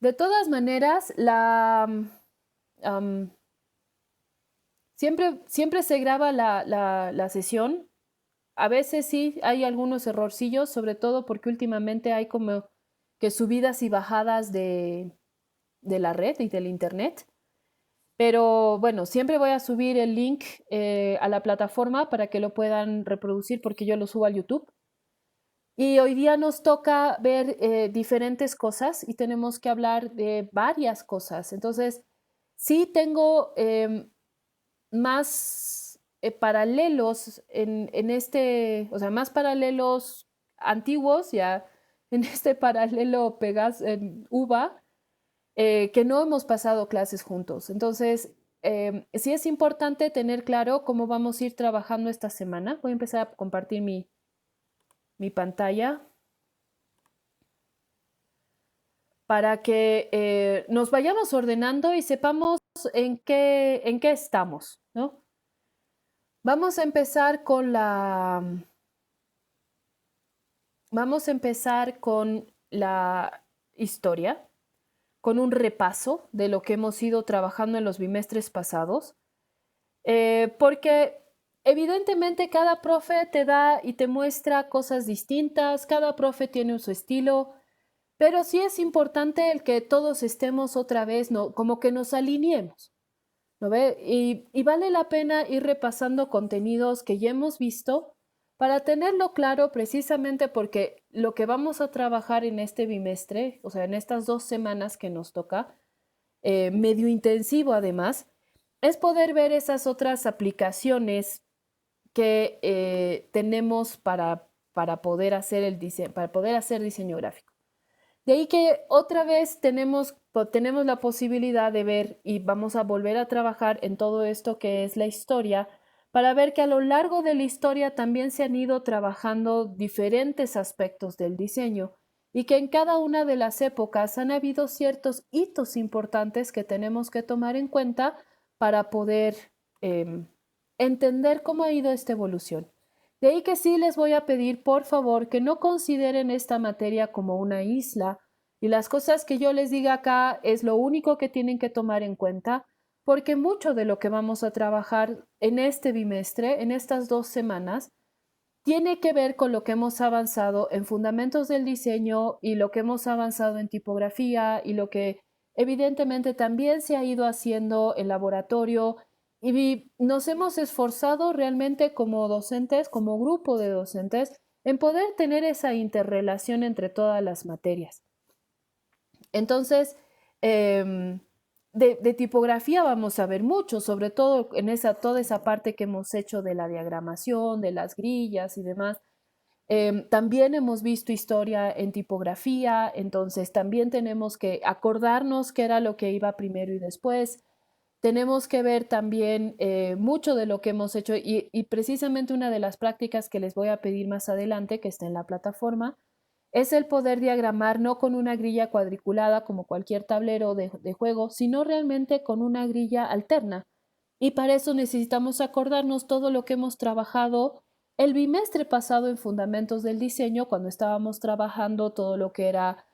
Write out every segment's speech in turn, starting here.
De todas maneras, am, siempre se graba la sesión. A veces sí hay algunos errorcillos, sobre todo porque últimamente hay como que subidas y bajadas de la red y del internet. Pero bueno, siempre voy a subir el link a la plataforma para que lo puedan reproducir porque yo lo subo al YouTube. Y hoy día nos toca ver diferentes cosas y tenemos que hablar de varias cosas. Entonces, sí tengo más paralelos en este, o sea, más paralelos antiguos ya en este paralelo Pegas en UVA, que no hemos pasado clases juntos. Entonces, sí es importante tener claro cómo vamos a ir trabajando esta semana. Voy a empezar a compartir mi pantalla para que nos vayamos ordenando y sepamos en qué estamos, ¿no? Vamos a empezar con vamos a empezar con la historia, con un repaso de lo que hemos ido trabajando en los bimestres pasados, porque evidentemente cada profe te da y te muestra cosas distintas, cada profe tiene su estilo, pero sí es importante el que todos estemos otra vez, ¿no? Como que nos alineemos, ¿no ve? Y vale la pena ir repasando contenidos que ya hemos visto para tenerlo claro precisamente porque lo que vamos a trabajar en este bimestre, o sea, en estas 2 semanas que nos toca, medio intensivo además, es poder ver esas otras aplicaciones que tenemos para poder hacer para poder hacer diseño gráfico. De ahí que otra vez tenemos la posibilidad de ver y vamos a volver a trabajar en todo esto que es la historia para ver que a lo largo de la historia también se han ido trabajando diferentes aspectos del diseño y que en cada una de las épocas han habido ciertos hitos importantes que tenemos que tomar en cuenta para poder entender cómo ha ido esta evolución. De ahí que sí les voy a pedir, por favor, que no consideren esta materia como una isla y las cosas que yo les diga acá es lo único que tienen que tomar en cuenta, porque mucho de lo que vamos a trabajar en este bimestre, en estas 2 semanas, tiene que ver con lo que hemos avanzado en fundamentos del diseño y lo que hemos avanzado en tipografía y lo que evidentemente también se ha ido haciendo en laboratorio y nos hemos esforzado realmente como docentes, como grupo de docentes, en poder tener esa interrelación entre todas las materias. Entonces, de tipografía vamos a ver mucho, sobre todo en toda esa parte que hemos hecho de la diagramación, de las grillas y demás. También hemos visto historia en tipografía, entonces también tenemos que acordarnos qué era lo que iba primero y después. Tenemos que ver también mucho de lo que hemos hecho y precisamente una de las prácticas que les voy a pedir más adelante, que está en la plataforma, es el poder diagramar no con una grilla cuadriculada como cualquier tablero de juego, sino realmente con una grilla alterna. Y para eso necesitamos acordarnos todo lo que hemos trabajado el bimestre pasado en Fundamentos del Diseño, cuando estábamos trabajando todo lo que era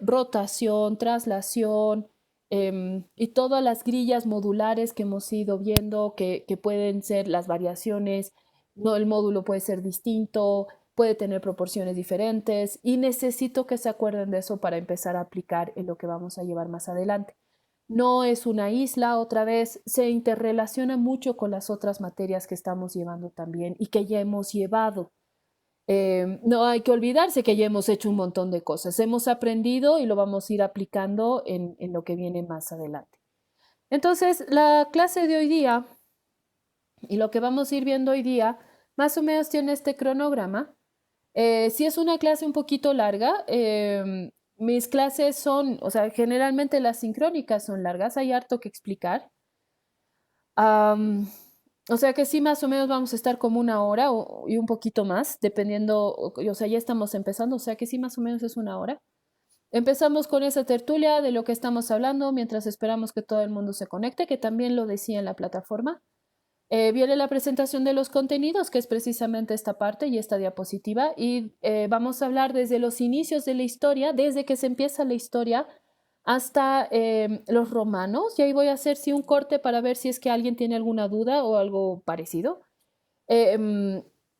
rotación, traslación y todas las grillas modulares que hemos ido viendo, que pueden ser las variaciones, no, el módulo puede ser distinto, puede tener proporciones diferentes y necesito que se acuerden de eso para empezar a aplicar en lo que vamos a llevar más adelante. No es una isla, otra vez, se interrelaciona mucho con las otras materias que estamos llevando también y que ya hemos llevado. No hay que olvidarse que ya hemos hecho un montón de cosas, hemos aprendido y lo vamos a ir aplicando en lo que viene más adelante. Entonces, la clase de hoy día y lo que vamos a ir viendo hoy día, más o menos tiene este cronograma. Si es una clase un poquito larga, mis clases son, o sea, generalmente las sincrónicas son largas, hay harto que explicar. Am, o sea que sí, más o menos vamos a estar como 1 hora y un poquito más, dependiendo, o sea, ya estamos empezando, o sea que sí, más o menos es 1 hora. Empezamos con esa tertulia de lo que estamos hablando mientras esperamos que todo el mundo se conecte, que también lo decía en la plataforma. Viene la presentación de los contenidos, que es precisamente esta parte y esta diapositiva, y vamos a hablar desde los inicios de la historia, desde que se empieza la historia, hasta los romanos, y ahí voy a hacer sí un corte para ver si es que alguien tiene alguna duda o algo parecido.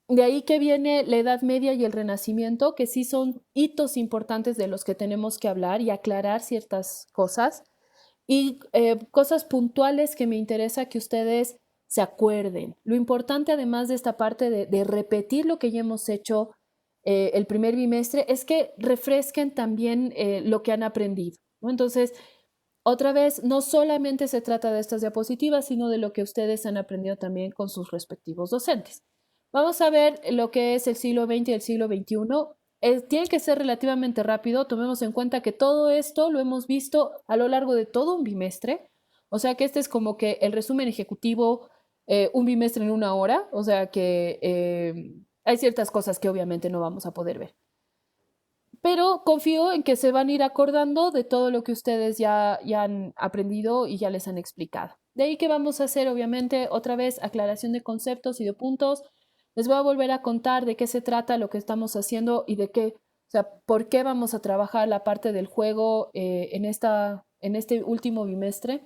De ahí que viene la Edad Media y el Renacimiento, que sí son hitos importantes de los que tenemos que hablar y aclarar ciertas cosas y cosas puntuales que me interesa que ustedes se acuerden. Lo importante, además de esta parte de repetir lo que ya hemos hecho el primer bimestre, es que refresquen también lo que han aprendido, ¿no? Entonces, otra vez, no solamente se trata de estas diapositivas, sino de lo que ustedes han aprendido también con sus respectivos docentes. Vamos a ver lo que es el siglo XX y el siglo XXI. Tiene que ser relativamente rápido. Tomemos en cuenta que todo esto lo hemos visto a lo largo de todo un bimestre. O sea que este es como que el resumen ejecutivo, un bimestre en una hora. O sea que hay ciertas cosas que obviamente no vamos a poder ver. Pero confío en que se van a ir acordando de todo lo que ustedes ya han aprendido y ya les han explicado. De ahí que vamos a hacer, obviamente, otra vez aclaración de conceptos y de puntos. Les voy a volver a contar de qué se trata lo que estamos haciendo y de qué, o sea, por qué vamos a trabajar la parte del juego en este último bimestre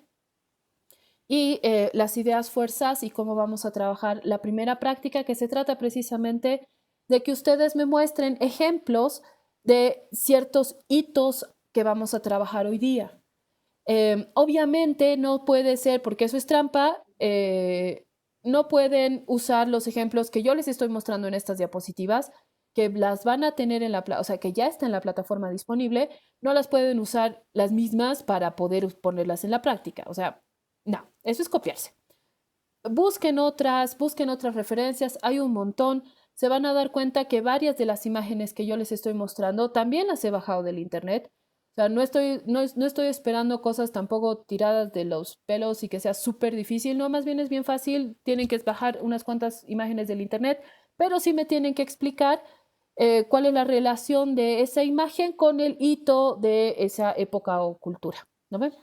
y las ideas fuerzas y cómo vamos a trabajar la primera práctica, que se trata precisamente de que ustedes me muestren ejemplos de ciertos hitos que vamos a trabajar hoy día. Obviamente no puede ser, porque eso es trampa, no pueden usar los ejemplos que yo les estoy mostrando en estas diapositivas, que las van a tener o sea, que ya está en la plataforma disponible, no las pueden usar las mismas para poder ponerlas en la práctica. O sea, no, eso es copiarse. Busquen otras referencias, hay un montón. Se van a dar cuenta que varias de las imágenes que yo les estoy mostrando también las he bajado del internet. O sea, no estoy esperando cosas tampoco tiradas de los pelos y que sea súper difícil. No, más bien es bien fácil. Tienen que bajar unas cuantas imágenes del internet, pero sí me tienen que explicar cuál es la relación de esa imagen con el hito de esa época o cultura. ¿No ven?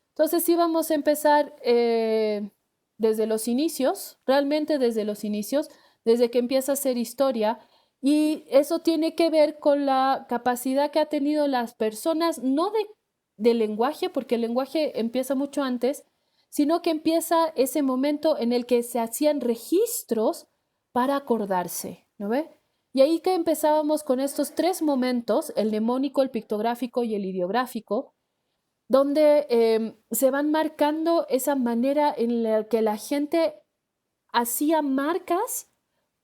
Entonces sí vamos a empezar desde los inicios, realmente desde los inicios, desde que empieza a ser historia, y eso tiene que ver con la capacidad que ha tenido las personas, no de lenguaje, porque el lenguaje empieza mucho antes, sino que empieza ese momento en el que se hacían registros para acordarse, ¿no ve? Y ahí que empezábamos con estos tres momentos, el mnemónico, el pictográfico y el ideográfico, donde se van marcando esa manera en la que la gente hacía marcas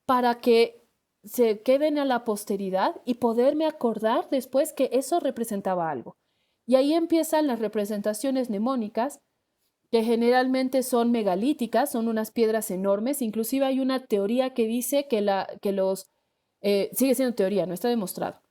para que se queden a la posteridad y poderme acordar después que eso representaba algo. Y ahí empiezan las representaciones mnemónicas, que generalmente son megalíticas, son unas piedras enormes. Inclusive hay una teoría que dice sigue siendo teoría, no está demostrado,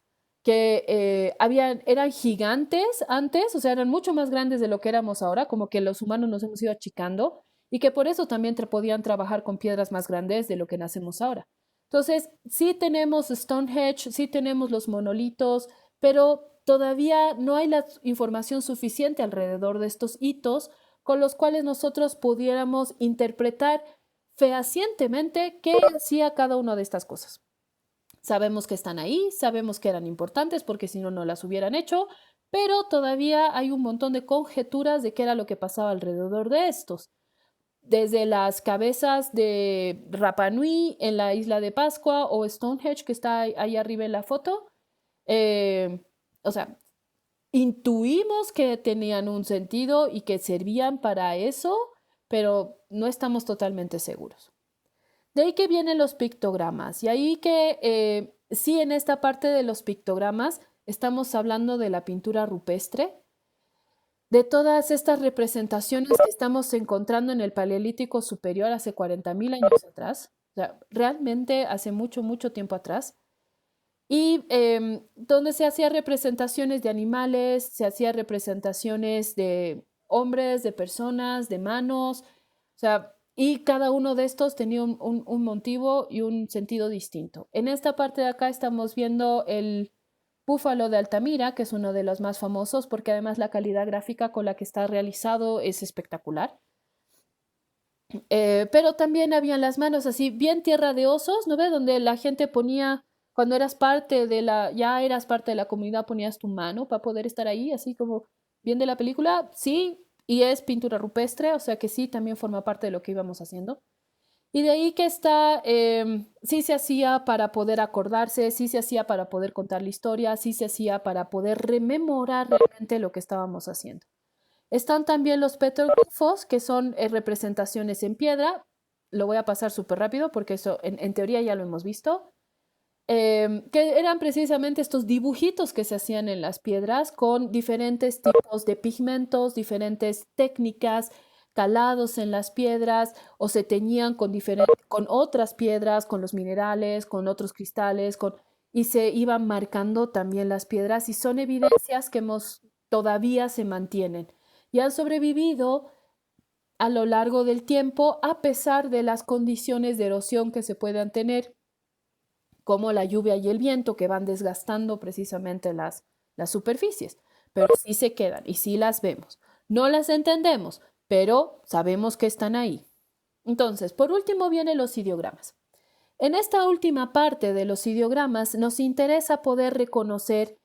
que eran gigantes antes, o sea, eran mucho más grandes de lo que éramos ahora, como que los humanos nos hemos ido achicando y que por eso también podían trabajar con piedras más grandes de lo que nacemos ahora. Entonces, sí tenemos Stonehenge, sí tenemos los monolitos, pero todavía no hay la información suficiente alrededor de estos hitos con los cuales nosotros pudiéramos interpretar fehacientemente qué hacía cada una de estas cosas. Sabemos que están ahí, sabemos que eran importantes porque si no, no las hubieran hecho, pero todavía hay un montón de conjeturas de qué era lo que pasaba alrededor de estos. Desde las cabezas de Rapa Nui en la isla de Pascua o Stonehenge, que está ahí arriba en la foto. O sea, intuimos que tenían un sentido y que servían para eso, pero no estamos totalmente seguros. De ahí que vienen los pictogramas. Y ahí que sí, en esta parte de los pictogramas estamos hablando de la pintura rupestre, de todas estas representaciones que estamos encontrando en el Paleolítico Superior hace 40.000 años atrás, o sea, realmente hace mucho, mucho tiempo atrás, y donde se hacían representaciones de animales, se hacían representaciones de hombres, de personas, de manos, o sea, y cada uno de estos tenía un motivo y un sentido distinto. En esta parte de acá estamos viendo el búfalo de Altamira, que es uno de los más famosos, porque además la calidad gráfica con la que está realizado es espectacular. Pero también habían las manos así, bien tierra de osos, ¿no ves? Donde la gente ponía, cuando ya eras parte de la comunidad, ponías tu mano para poder estar ahí, así como bien de la película, sí, y es pintura rupestre, o sea que sí, también forma parte de lo que íbamos haciendo. Y de ahí que está, sí se hacía para poder acordarse, sí se hacía para poder contar la historia, sí se hacía para poder rememorar realmente lo que estábamos haciendo. Están también los petroglifos, que son representaciones en piedra. Lo voy a pasar súper rápido porque eso en teoría ya lo hemos visto. Que eran precisamente estos dibujitos que se hacían en las piedras con diferentes tipos de pigmentos, diferentes técnicas, calados en las piedras o se teñían con otras piedras, con los minerales, con otros cristales, y se iban marcando también las piedras y son evidencias que todavía se mantienen y han sobrevivido a lo largo del tiempo a pesar de las condiciones de erosión que se puedan tener como la lluvia y el viento que van desgastando precisamente las superficies, pero sí se quedan y sí las vemos. No las entendemos, pero sabemos que están ahí. Entonces, por último vienen los ideogramas. En esta última parte de los ideogramas nos interesa poder reconocer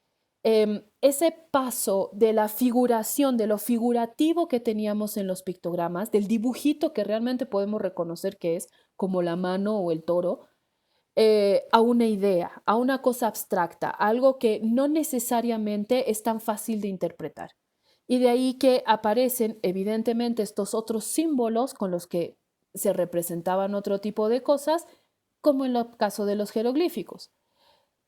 ese paso de la figuración, de lo figurativo que teníamos en los pictogramas, del dibujito que realmente podemos reconocer que es como la mano o el toro, a una idea, a una cosa abstracta, algo que no necesariamente es tan fácil de interpretar. Y de ahí que aparecen evidentemente estos otros símbolos con los que se representaban otro tipo de cosas, como en el caso de los jeroglíficos.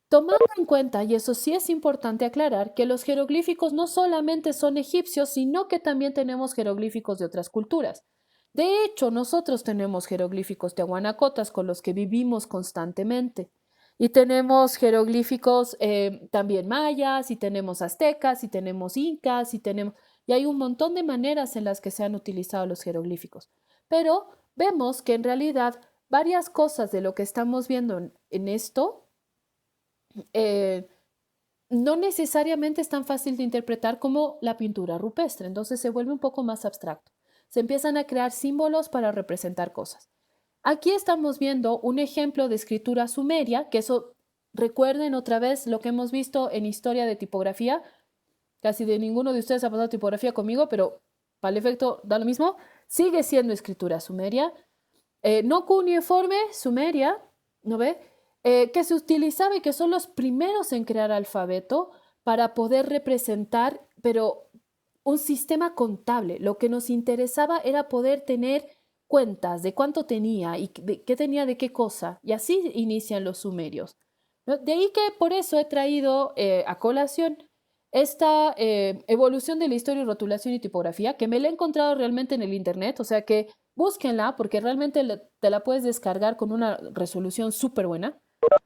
Tomando en cuenta, y eso sí es importante aclarar, que los jeroglíficos no solamente son egipcios, sino que también tenemos jeroglíficos de otras culturas. De hecho, nosotros tenemos jeroglíficos tehuanacotas con los que vivimos constantemente. Y tenemos jeroglíficos también mayas, y tenemos aztecas, y tenemos incas, y hay un montón de maneras en las que se han utilizado los jeroglíficos. Pero vemos que en realidad varias cosas de lo que estamos viendo en esto eh, no necesariamente es tan fácil de interpretar como la pintura rupestre, entonces se vuelve un poco más abstracto. Se empiezan a crear símbolos para representar cosas. Aquí estamos viendo un ejemplo de escritura sumeria, que eso recuerden otra vez lo que hemos visto en historia de tipografía. Casi de ninguno de ustedes ha pasado tipografía conmigo, pero para el efecto da lo mismo. Sigue siendo escritura sumeria. No cuneiforme, sumeria, ¿no ve? Que se utilizaba y que son los primeros en crear alfabeto para poder representar, pero un sistema contable. Lo que nos interesaba era poder tener cuentas de cuánto tenía y de qué tenía de qué cosa. Y así inician los sumerios, ¿no? De ahí que por eso he traído a colación esta evolución de la historia y rotulación y tipografía, que me la he encontrado realmente en el internet, o sea que búsquenla porque realmente te la puedes descargar con una resolución súper buena.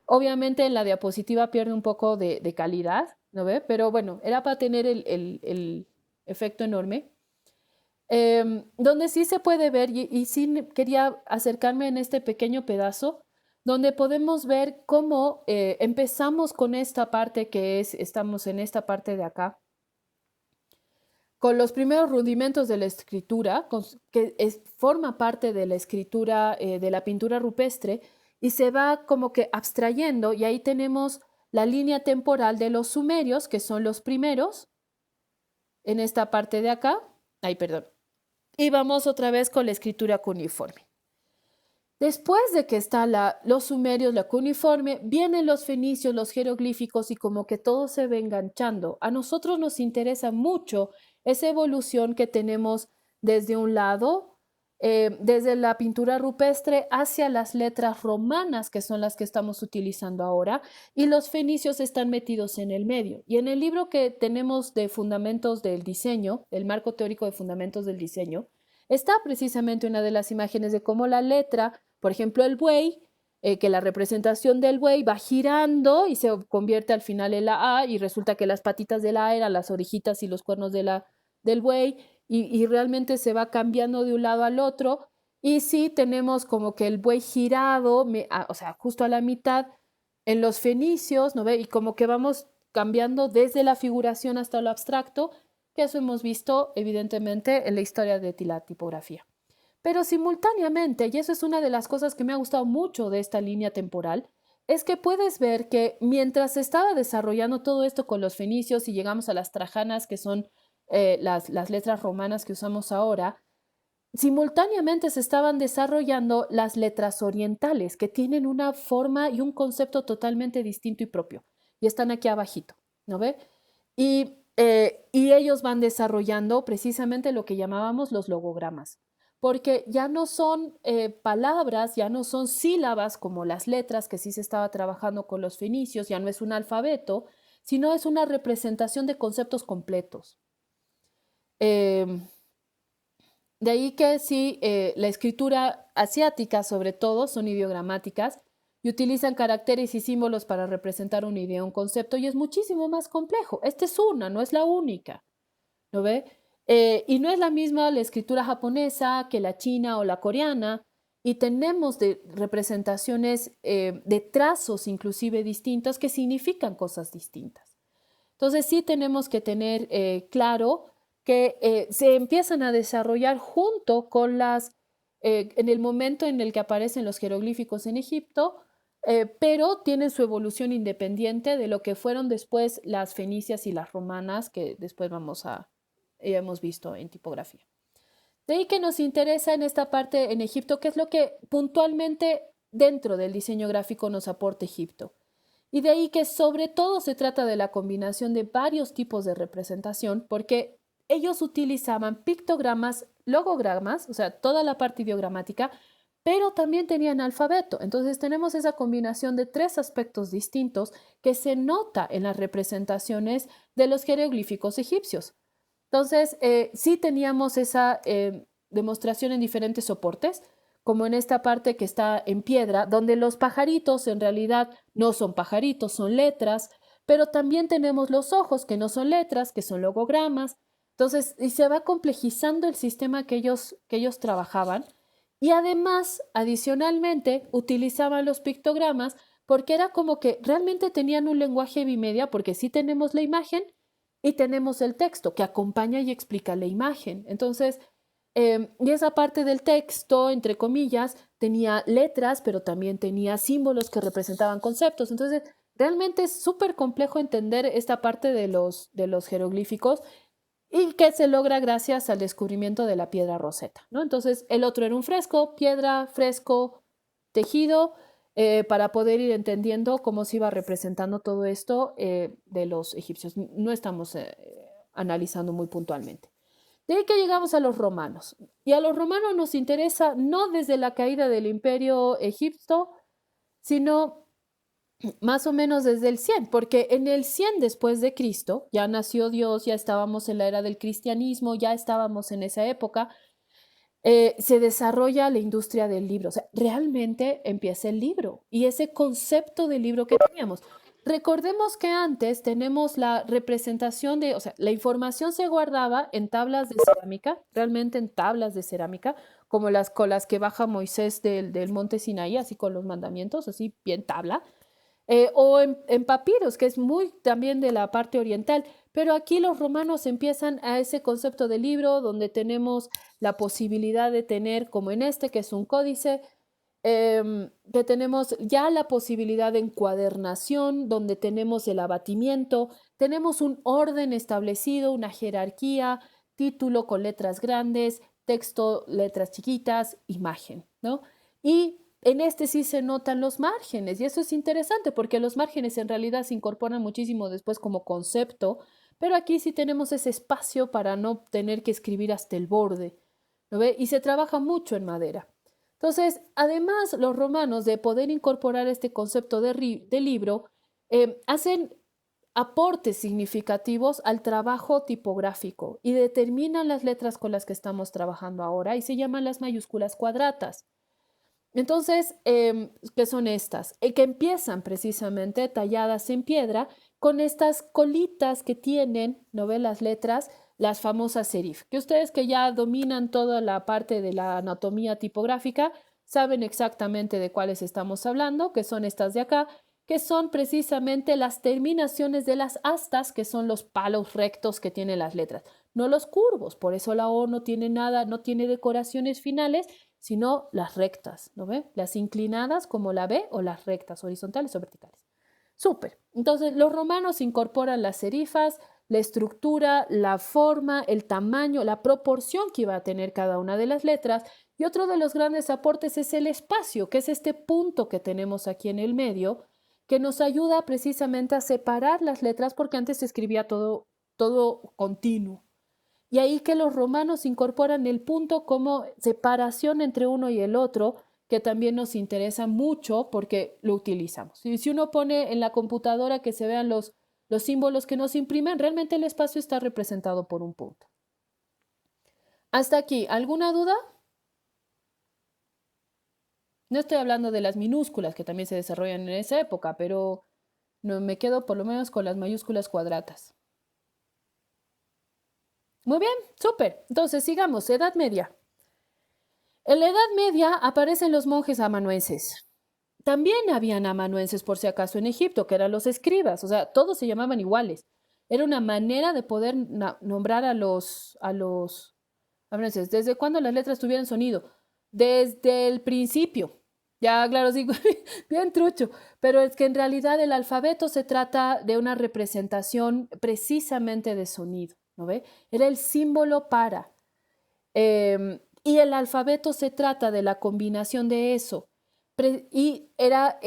Obviamente en la diapositiva pierde un poco de calidad, ¿no ve? Pero bueno, era para tener el efecto enorme. Donde sí se puede ver, y sí quería acercarme en este pequeño pedazo, donde podemos ver cómo empezamos con esta parte estamos en esta parte de acá, con los primeros rudimentos de la escritura, forma parte de la escritura de la pintura rupestre, y se va como que abstrayendo, y ahí tenemos la línea temporal de los sumerios, que son los primeros, en esta parte de acá. Ay, perdón. Y vamos otra vez con la escritura cuneiforme. Después de que están los sumerios, la cuneiforme, vienen los fenicios, los jeroglíficos y como que todo se va enganchando. A nosotros nos interesa mucho esa evolución que tenemos desde un lado, desde la pintura rupestre hacia las letras romanas, que son las que estamos utilizando ahora, y los fenicios están metidos en el medio. Y en el libro que tenemos de Fundamentos del Diseño, el marco teórico de Fundamentos del Diseño, está precisamente una de las imágenes de cómo la letra, por ejemplo, el buey, que la representación del buey va girando y se convierte al final en la A y resulta que las patitas de la A eran las orejitas y los cuernos del buey y realmente se va cambiando de un lado al otro y sí tenemos como que el buey girado, o sea, justo a la mitad en los fenicios, ¿no ve? Y como que vamos cambiando desde la figuración hasta lo abstracto, que eso hemos visto evidentemente en la historia de la tipografía. Pero simultáneamente, y eso es una de las cosas que me ha gustado mucho de esta línea temporal, es que puedes ver que mientras se estaba desarrollando todo esto con los fenicios y llegamos a las trajanas, que son las letras romanas que usamos ahora, simultáneamente se estaban desarrollando las letras orientales, que tienen una forma y un concepto totalmente distinto y propio. Y están aquí abajito, ¿no ve? Y ellos van desarrollando precisamente lo que llamábamos los logogramas, porque ya no son palabras, ya no son sílabas como las letras que sí se estaba trabajando con los fenicios, ya no es un alfabeto, sino es una representación de conceptos completos. De ahí que sí, la escritura asiática sobre todo son ideogramáticas y utilizan caracteres y símbolos para representar una idea, un concepto, y es muchísimo más complejo. Esta es una, no es la única, ¿no ve? Y no es la misma la escritura japonesa que la china o la coreana, y tenemos de representaciones de trazos inclusive distintos que significan cosas distintas. Entonces sí tenemos que tener claro que se empiezan a desarrollar junto con en el momento en el que aparecen los jeroglíficos en Egipto, pero tienen su evolución independiente de lo que fueron después las fenicias y las romanas, que después hemos visto en tipografía. De ahí que nos interesa en esta parte en Egipto, qué es lo que puntualmente dentro del diseño gráfico nos aporta Egipto. Y de ahí que sobre todo se trata de la combinación de varios tipos de representación, porque ellos utilizaban pictogramas, logogramas, o sea, toda la parte ideogramática, pero también tenían alfabeto. Entonces tenemos esa combinación de tres aspectos distintos que se nota en las representaciones de los jeroglíficos egipcios. Entonces, sí teníamos esa demostración en diferentes soportes, como en esta parte que está en piedra, donde los pajaritos en realidad no son pajaritos, son letras, pero también tenemos los ojos, que no son letras, que son logogramas. Entonces, y se va complejizando el sistema que ellos trabajaban. Y además, adicionalmente, utilizaban los pictogramas porque era como que realmente tenían un lenguaje bimedia, porque sí tenemos la imagen y tenemos el texto que acompaña y explica la imagen. Entonces, y esa parte del texto, entre comillas, tenía letras, pero también tenía símbolos que representaban conceptos. Entonces, realmente es súper complejo entender esta parte de los jeroglíficos y que se logra gracias al descubrimiento de la piedra roseta, ¿no? Entonces, el otro era un fresco, piedra, fresco, tejido, para poder ir entendiendo cómo se iba representando todo esto de los egipcios. No estamos analizando muy puntualmente. De ahí que llegamos a los romanos. Y a los romanos nos interesa no desde la caída del imperio egipcio, sino más o menos desde el 100, porque en el 100 después de Cristo ya nació Dios, ya estábamos en la era del cristianismo, ya estábamos en esa época, se desarrolla la industria del libro. O sea, realmente empieza el libro y ese concepto de libro que teníamos. Recordemos que antes tenemos la representación de, o sea, la información se guardaba en tablas de cerámica, realmente en tablas de cerámica, como las con las que baja Moisés del monte Sinaí, así con los mandamientos, así bien tabla, o en papiros, que es muy también de la parte oriental. Pero aquí los romanos empiezan a ese concepto de libro donde tenemos la posibilidad de tener, como en este, que es un códice, que tenemos ya la posibilidad de encuadernación, donde tenemos el abatimiento, tenemos un orden establecido, una jerarquía, título con letras grandes, texto, letras chiquitas, imagen, ¿no? Y en este sí se notan los márgenes, y eso es interesante porque los márgenes en realidad se incorporan muchísimo después como concepto, pero aquí sí tenemos ese espacio para no tener que escribir hasta el borde, ¿no ve? Y se trabaja mucho en madera. Entonces, además, los romanos de poder incorporar este concepto de libro, hacen aportes significativos al trabajo tipográfico y determinan las letras con las que estamos trabajando ahora y se llaman las mayúsculas cuadratas. Entonces, ¿qué son estas? Que empiezan precisamente talladas en piedra con estas colitas que tienen, ¿no ven? Las letras, las famosas serif, que ustedes que ya dominan toda la parte de la anatomía tipográfica, saben exactamente de cuáles estamos hablando, que son estas de acá, que son precisamente las terminaciones de las astas, que son los palos rectos que tienen las letras, no los curvos. Por eso la O no tiene nada, no tiene decoraciones finales, sino las rectas, ¿no ve? Las inclinadas como la B o las rectas, horizontales o verticales. Súper. Entonces, los romanos incorporan las serifas, la estructura, la forma, el tamaño, la proporción que iba a tener cada una de las letras. Y otro de los grandes aportes es el espacio, que es este punto que tenemos aquí en el medio, que nos ayuda precisamente a separar las letras, porque antes se escribía todo continuo. Y ahí que los romanos incorporan el punto como separación entre uno y el otro, que también nos interesa mucho porque lo utilizamos. Y si uno pone en la computadora que se vean los símbolos que nos imprimen, realmente el espacio está representado por un punto. Hasta aquí, ¿alguna duda? No estoy hablando de las minúsculas que también se desarrollan en esa época, pero no, me quedo por lo menos con las mayúsculas cuadradas. Muy bien, súper. Entonces, sigamos, Edad Media. En la Edad Media aparecen los monjes amanuenses. También habían amanuenses, por si acaso, en Egipto, que eran los escribas, o sea, todos se llamaban iguales. Era una manera de poder nombrar a los amanuenses. ¿Desde cuándo las letras tuvieron sonido? Desde el principio. Ya, claro, sí, bien trucho, pero es que en realidad el alfabeto se trata de una representación precisamente de sonido, ¿no ve? Era el símbolo para. Y el alfabeto se trata de la combinación de eso. Y era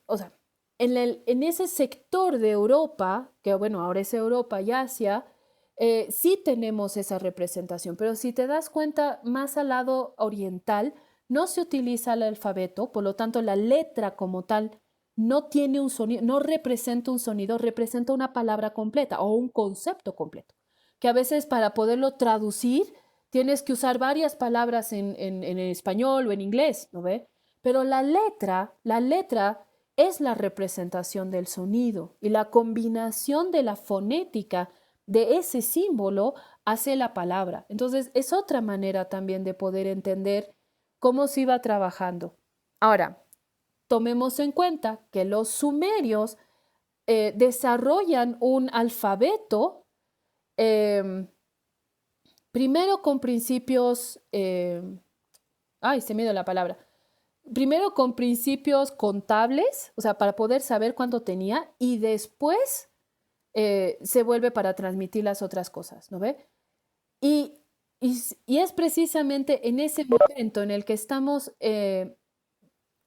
o sea, en ese sector de Europa, que bueno, ahora es Europa y Asia, sí tenemos esa representación, pero si te das cuenta, más al lado oriental no se utiliza el alfabeto, por lo tanto la letra como tal no tiene un sonido, no representa un sonido, representa una palabra completa o un concepto completo, que a veces para poderlo traducir tienes que usar varias palabras en español o en inglés, ¿no ve? Pero la letra es la representación del sonido y la combinación de la fonética de ese símbolo hace la palabra. Entonces, es otra manera también de poder entender cómo se iba trabajando. Ahora, tomemos en cuenta que los sumerios desarrollan un alfabeto primero con principios, ay, se me dio la palabra. Primero con principios contables, o sea, para poder saber cuánto tenía, y después se vuelve para transmitir las otras cosas, ¿no ve? Y, y es precisamente en ese momento en el que estamos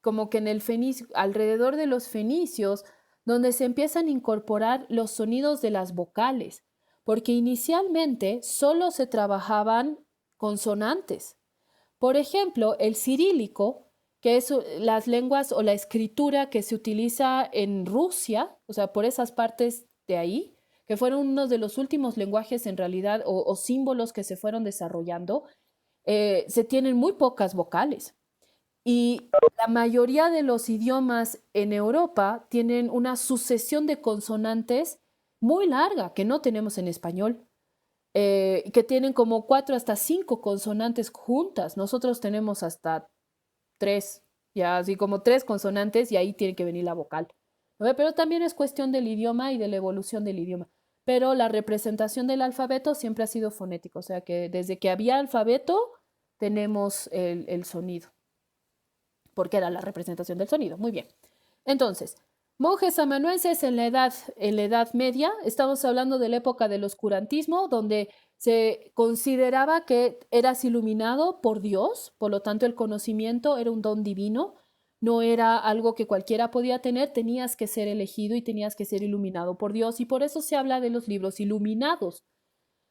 como que en el fenicio, alrededor de los fenicios, donde se empiezan a incorporar los sonidos de las vocales, porque inicialmente solo se trabajaban consonantes. Por ejemplo, el cirílico, que es las lenguas o la escritura que se utiliza en Rusia, o sea, por esas partes de ahí, que fueron uno de los últimos lenguajes en realidad o símbolos que se fueron desarrollando, se tienen muy pocas vocales. Y la mayoría de los idiomas en Europa tienen una sucesión de consonantes muy larga que no tenemos en español, que tienen como 4 hasta 5 consonantes juntas. Nosotros tenemos hasta 3, ya así como 3 consonantes y ahí tiene que venir la vocal. ¿No? Pero también es cuestión del idioma y de la evolución del idioma. Pero la representación del alfabeto siempre ha sido fonético, o sea que desde que había alfabeto tenemos el sonido porque era la representación del sonido. Muy bien. Entonces, monjes amanuenses en la edad Media, estamos hablando de la época del oscurantismo, donde se consideraba que eras iluminado por Dios, por lo tanto el conocimiento era un don divino, no era algo que cualquiera podía tener, tenías que ser elegido y tenías que ser iluminado por Dios, y por eso se habla de los libros iluminados,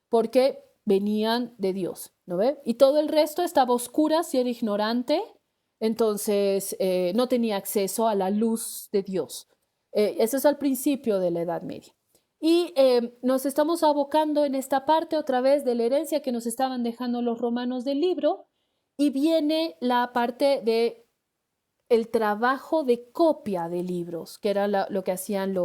porque venían de Dios, ¿no ve? Y todo el resto estaba oscura, si era ignorante, entonces no tenía acceso a la luz de Dios. Eso es al principio de la Edad Media. Y nos estamos abocando en esta parte otra vez de la herencia que nos estaban dejando los romanos del libro, y viene la parte de el trabajo de copia de libros, que era lo que hacían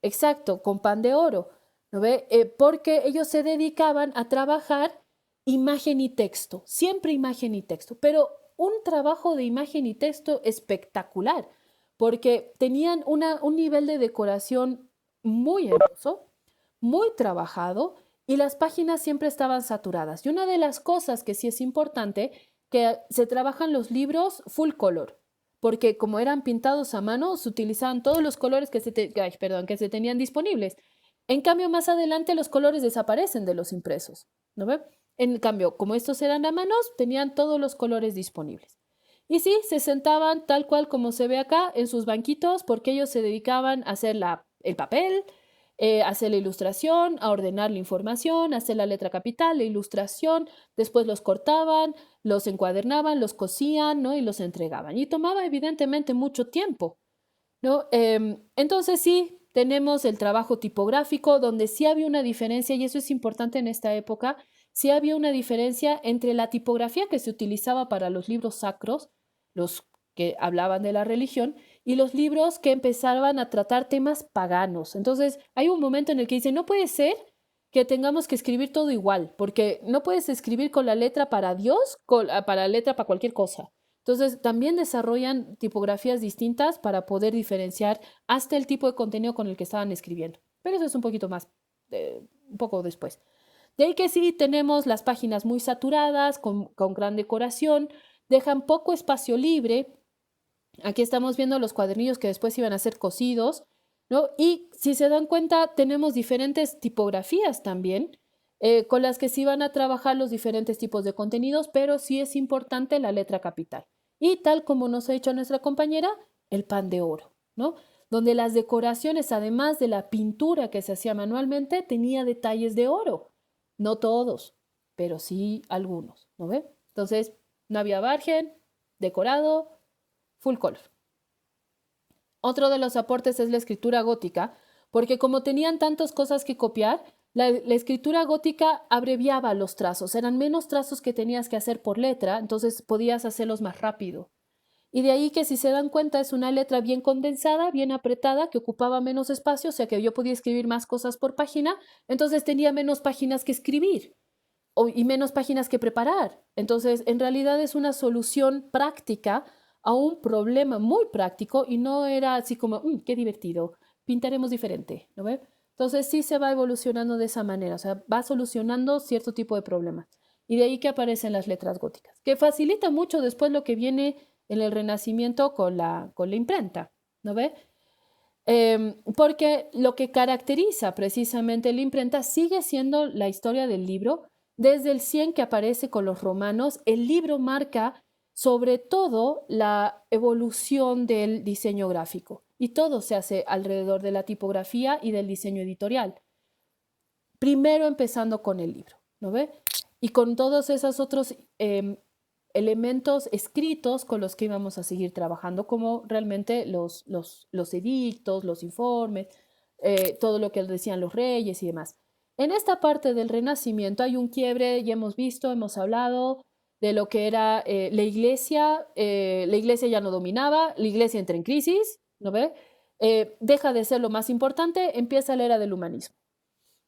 exacto, con pan de oro, ¿no ve? Porque ellos se dedicaban a trabajar imagen y texto, siempre imagen y texto, pero un trabajo de imagen y texto espectacular, porque tenían un nivel de decoración muy hermoso, muy trabajado, y las páginas siempre estaban saturadas. Y una de las cosas que sí es importante, que se trabajan los libros full color, porque como eran pintados a mano, se utilizaban todos los colores que se tenían disponibles. En cambio, más adelante los colores desaparecen de los impresos, ¿no ve? En cambio, como estos eran a manos, tenían todos los colores disponibles. Y sí, se sentaban tal cual como se ve acá en sus banquitos porque ellos se dedicaban a hacer el papel, a hacer la ilustración, a ordenar la información, a hacer la letra capital, la ilustración, después los cortaban, los encuadernaban, los cosían, ¿no? Y los entregaban. Y tomaba evidentemente mucho tiempo, ¿no? Entonces sí, tenemos el trabajo tipográfico donde sí había una diferencia, y eso es importante en esta época, sí había una diferencia entre la tipografía que se utilizaba para los libros sacros, los que hablaban de la religión, y los libros que empezaban a tratar temas paganos. Entonces hay un momento en el que dicen, no puede ser que tengamos que escribir todo igual, porque no puedes escribir con la letra para Dios, para la letra para cualquier cosa. Entonces, también desarrollan tipografías distintas para poder diferenciar hasta el tipo de contenido con el que estaban escribiendo. Pero eso es un poquito más, un poco después. De ahí que sí tenemos las páginas muy saturadas, con gran decoración, dejan poco espacio libre. Aquí estamos viendo los cuadernillos que después iban a ser cosidos, ¿no? Y si se dan cuenta, tenemos diferentes tipografías también, con las que se iban a trabajar los diferentes tipos de contenidos, pero sí es importante la letra capital. Y tal como nos ha dicho nuestra compañera, el pan de oro, ¿no? Donde las decoraciones, además de la pintura que se hacía manualmente, tenía detalles de oro. No todos, pero sí algunos, ¿no ve? Entonces, no había margen, decorado, full color. Otro de los aportes es la escritura gótica, porque como tenían tantas cosas que copiar, la escritura gótica abreviaba los trazos, eran menos trazos que tenías que hacer por letra, entonces podías hacerlos más rápido. Y de ahí que si se dan cuenta es una letra bien condensada, bien apretada, que ocupaba menos espacio, o sea que yo podía escribir más cosas por página, entonces tenía menos páginas que escribir y menos páginas que preparar. Entonces, en realidad es una solución práctica a un problema muy práctico y no era así como, qué divertido, pintaremos diferente, ¿no ve? Entonces sí se va evolucionando de esa manera, o sea, va solucionando cierto tipo de problemas. Y de ahí que aparecen las letras góticas, que facilita mucho después lo que viene en el Renacimiento con la imprenta, ¿no ve? Porque lo que caracteriza precisamente la imprenta sigue siendo la historia del libro. Desde el 100 que aparece con los romanos, el libro marca sobre todo la evolución del diseño gráfico y todo se hace alrededor de la tipografía y del diseño editorial. Primero empezando con el libro, ¿no ve? Y con todos esos otros elementos escritos con los que íbamos a seguir trabajando, como realmente los edictos, los informes, todo lo que decían los reyes y demás. En esta parte del Renacimiento hay un quiebre, ya hemos visto, hemos hablado de lo que era la iglesia ya no dominaba, la iglesia entra en crisis, ¿no ve? Deja de ser lo más importante, empieza la era del humanismo.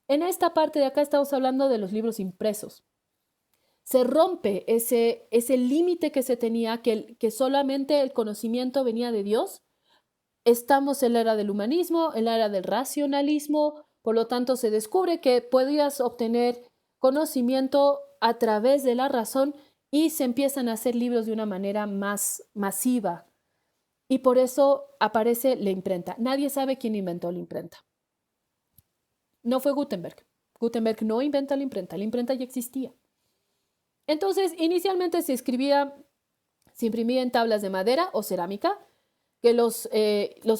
En esta parte de acá estamos hablando de los libros impresos. Se rompe ese límite que se tenía, que solamente el conocimiento venía de Dios. Estamos en la era del humanismo, en la era del racionalismo, por lo tanto se descubre que podías obtener conocimiento a través de la razón y se empiezan a hacer libros de una manera más masiva. Y por eso aparece la imprenta. Nadie sabe quién inventó la imprenta. No fue Gutenberg. Gutenberg no inventa la imprenta ya existía. Entonces, inicialmente se imprimía en tablas de madera o cerámica, que los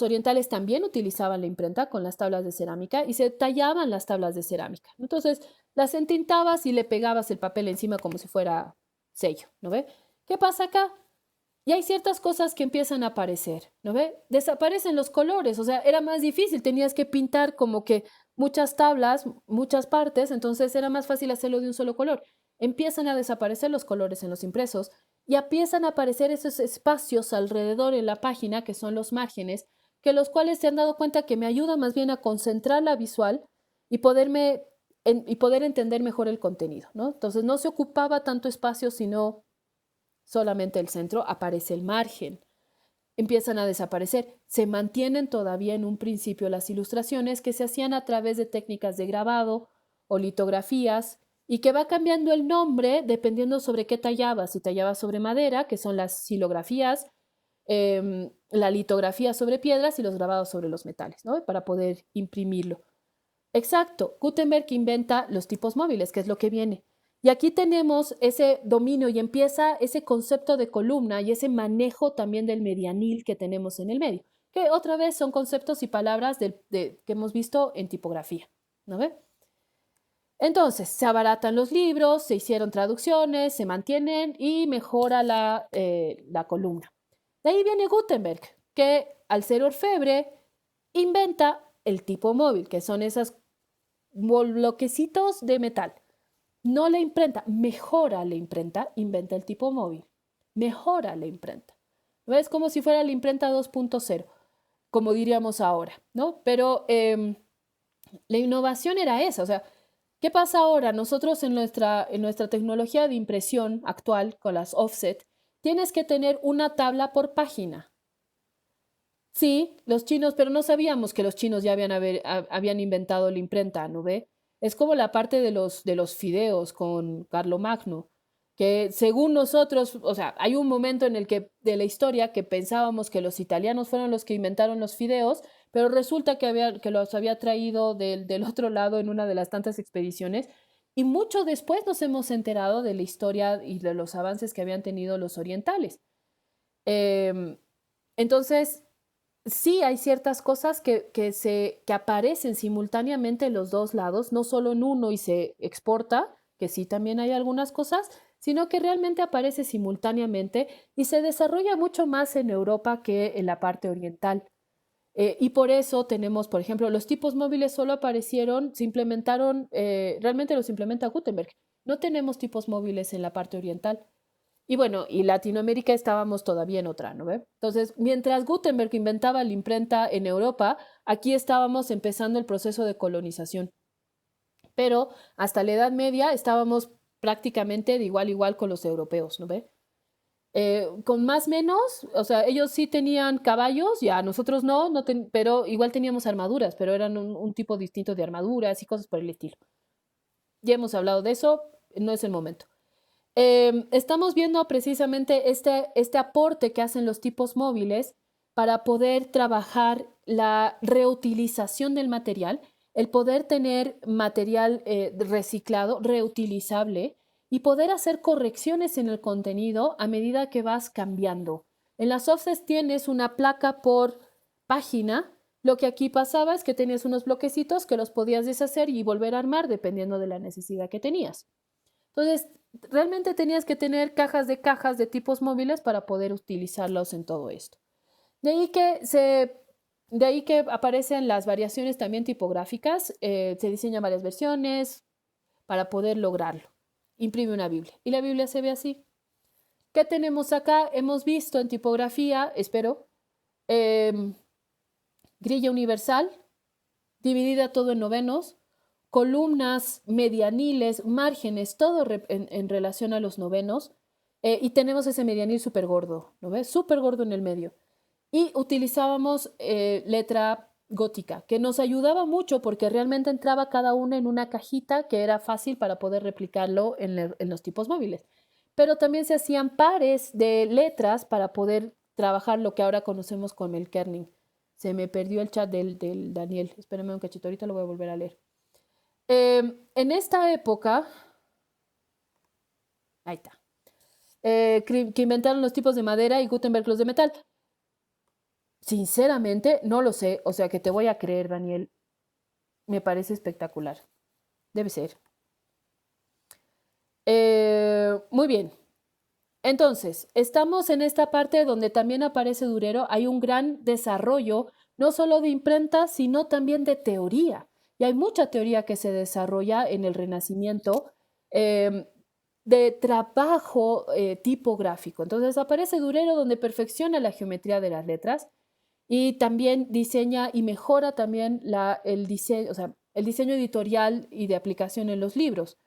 orientales también utilizaban la imprenta con las tablas de cerámica y se tallaban las tablas de cerámica. Entonces, las entintabas y le pegabas el papel encima como si fuera sello, ¿no ve? ¿Qué pasa acá? Y hay ciertas cosas que empiezan a aparecer, ¿no ve? Desaparecen los colores, o sea, era más difícil, tenías que pintar como que muchas tablas, muchas partes, entonces era más fácil hacerlo de un solo color. Empiezan a desaparecer los colores en los impresos y empiezan a aparecer esos espacios alrededor en la página, que son los márgenes, que los cuales se han dado cuenta que me ayuda más bien a concentrar la visual y poder entender mejor el contenido, ¿no? Entonces no se ocupaba tanto espacio, sino solamente el centro, aparece el margen. Empiezan a desaparecer. Se mantienen todavía en un principio las ilustraciones que se hacían a través de técnicas de grabado o litografías y que va cambiando el nombre dependiendo sobre qué tallabas. Si tallabas sobre madera, que son las xilografías, la litografía sobre piedras y los grabados sobre los metales, ¿no? Para poder imprimirlo. Exacto, Gutenberg inventa los tipos móviles, que es lo que viene. Y aquí tenemos ese dominio y empieza ese concepto de columna y ese manejo también del medianil que tenemos en el medio, que otra vez son conceptos y palabras que hemos visto en tipografía, ¿no ve? Entonces, se abaratan los libros, se hicieron traducciones, se mantienen y mejora la columna. De ahí viene Gutenberg, que al ser orfebre inventa el tipo móvil, que son esos bloquecitos de metal. No la imprenta, mejora la imprenta, inventa el tipo móvil. Mejora la imprenta. ¿No? Es como si fuera la imprenta 2.0, como diríamos ahora, ¿no? Pero la innovación era esa, o sea, ¿qué pasa ahora? Nosotros en nuestra tecnología de impresión actual, con las offset, tienes que tener una tabla por página. Sí, los chinos, pero no sabíamos que los chinos ya habían inventado la imprenta, ¿no ve? Es como la parte de los fideos con Carlomagno, que según nosotros, o sea, hay un momento en el que de la historia que pensábamos que los italianos fueron los que inventaron los fideos, pero resulta que los había traído del otro lado en una de las tantas expediciones, y mucho después nos hemos enterado de la historia y de los avances que habían tenido los orientales. Em, entonces, sí hay ciertas cosas que aparecen simultáneamente en los dos lados, no solo en uno y se exporta, que sí también hay algunas cosas, sino que realmente aparece simultáneamente y se desarrolla mucho más en Europa que en la parte oriental. Y por eso tenemos, por ejemplo, los tipos móviles solo aparecieron, se implementaron, realmente los implementa Gutenberg. No tenemos tipos móviles en la parte oriental. Y bueno, y Latinoamérica estábamos todavía en otra, ¿no ve? Entonces, mientras Gutenberg inventaba la imprenta en Europa, aquí estábamos empezando el proceso de colonización. Pero hasta la Edad Media estábamos prácticamente de igual a igual con los europeos, ¿no ve? Con más o menos, o sea, ellos sí tenían caballos, ya nosotros no, pero igual teníamos armaduras, pero eran un tipo distinto de armaduras y cosas por el estilo. Ya hemos hablado de eso, no es el momento. Estamos viendo precisamente este aporte que hacen los tipos móviles para poder trabajar la reutilización del material, el poder tener material reciclado, reutilizable y poder hacer correcciones en el contenido a medida que vas cambiando. En las offsets tienes una placa por página. Lo que aquí pasaba es que tenías unos bloquecitos que los podías deshacer y volver a armar dependiendo de la necesidad que tenías. Entonces, realmente tenías que tener cajas de tipos móviles para poder utilizarlos en todo esto. De ahí que, de ahí que aparecen las variaciones también tipográficas, se diseñan varias versiones para poder lograrlo. Imprime una Biblia y la Biblia se ve así. ¿Qué tenemos acá? Hemos visto en tipografía, espero, em, grilla universal, dividida todo en novenos, columnas, medianiles, márgenes, todo en relación a los novenos. Y tenemos ese medianil súper gordo, ¿no ves? Súper gordo en el medio. Y utilizábamos letra gótica, que nos ayudaba mucho porque realmente entraba cada una en una cajita que era fácil para poder replicarlo en los tipos móviles. Pero también se hacían pares de letras para poder trabajar lo que ahora conocemos como el kerning. Se me perdió el chat del Daniel. Espérenme un cachito, ahorita lo voy a volver a leer. En esta época, ahí está, que inventaron los tipos de madera y Gutenberg los de metal. Sinceramente, no lo sé, o sea que te voy a creer, Daniel. Me parece espectacular. Debe ser. Muy bien. Entonces, estamos en esta parte donde también aparece Durero. Hay un gran desarrollo, no solo de imprenta, sino también de teoría. Y hay mucha teoría que se desarrolla en el Renacimiento de trabajo tipográfico. Entonces aparece Durero donde perfecciona la geometría de las letras y también diseña y mejora también el diseño, o sea, el diseño editorial y de aplicación en los libros.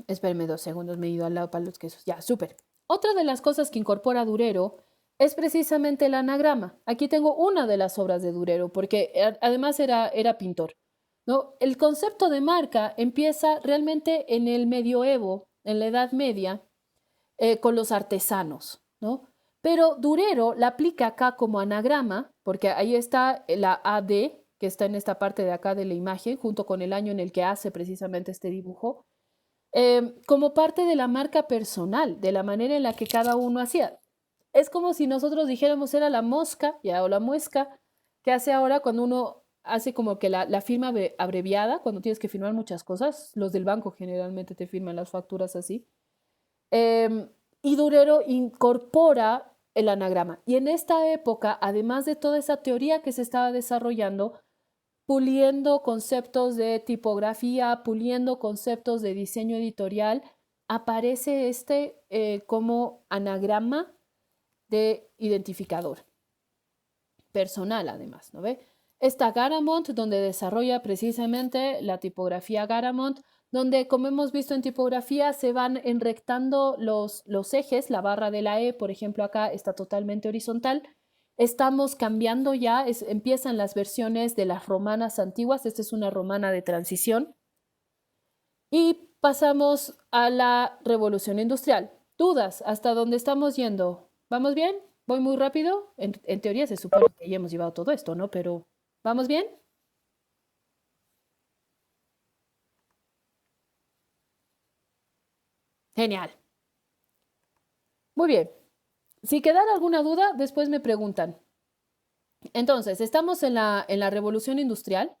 Espérenme 2 segundos, me he ido al lado para los quesos. Ya, súper. Otra de las cosas que incorpora Durero es precisamente el anagrama. Aquí tengo una de las obras de Durero, porque además era pintor, ¿no? El concepto de marca empieza realmente en el medioevo, en la Edad Media, con los artesanos, ¿no? Pero Durero la aplica acá como anagrama, porque ahí está la AD, que está en esta parte de acá de la imagen, junto con el año en el que hace precisamente este dibujo, como parte de la marca personal, de la manera en la que cada uno hacía. Es como si nosotros dijéramos era la mosca, ya, o la muesca, que hace ahora cuando uno hace como que la firma abreviada, cuando tienes que firmar muchas cosas, los del banco generalmente te firman las facturas así. Y Durero incorpora el anagrama. Y en esta época, además de toda esa teoría que se estaba desarrollando, puliendo conceptos de tipografía, puliendo conceptos de diseño editorial, aparece como anagrama de identificador personal, además, ¿no ve? Está Garamond, donde desarrolla precisamente la tipografía Garamond, donde, como hemos visto en tipografía, se van enrectando los ejes, la barra de la E, por ejemplo, acá está totalmente horizontal. Estamos cambiando ya, empiezan las versiones de las romanas antiguas, esta es una romana de transición, y pasamos a la revolución industrial. ¿Dudas hasta dónde estamos yendo? ¿Vamos bien? ¿Voy muy rápido? En teoría se supone que ya hemos llevado todo esto, ¿no? Pero, ¿vamos bien? Genial. Muy bien. Si quedara alguna duda, después me preguntan. Entonces, estamos en la revolución industrial,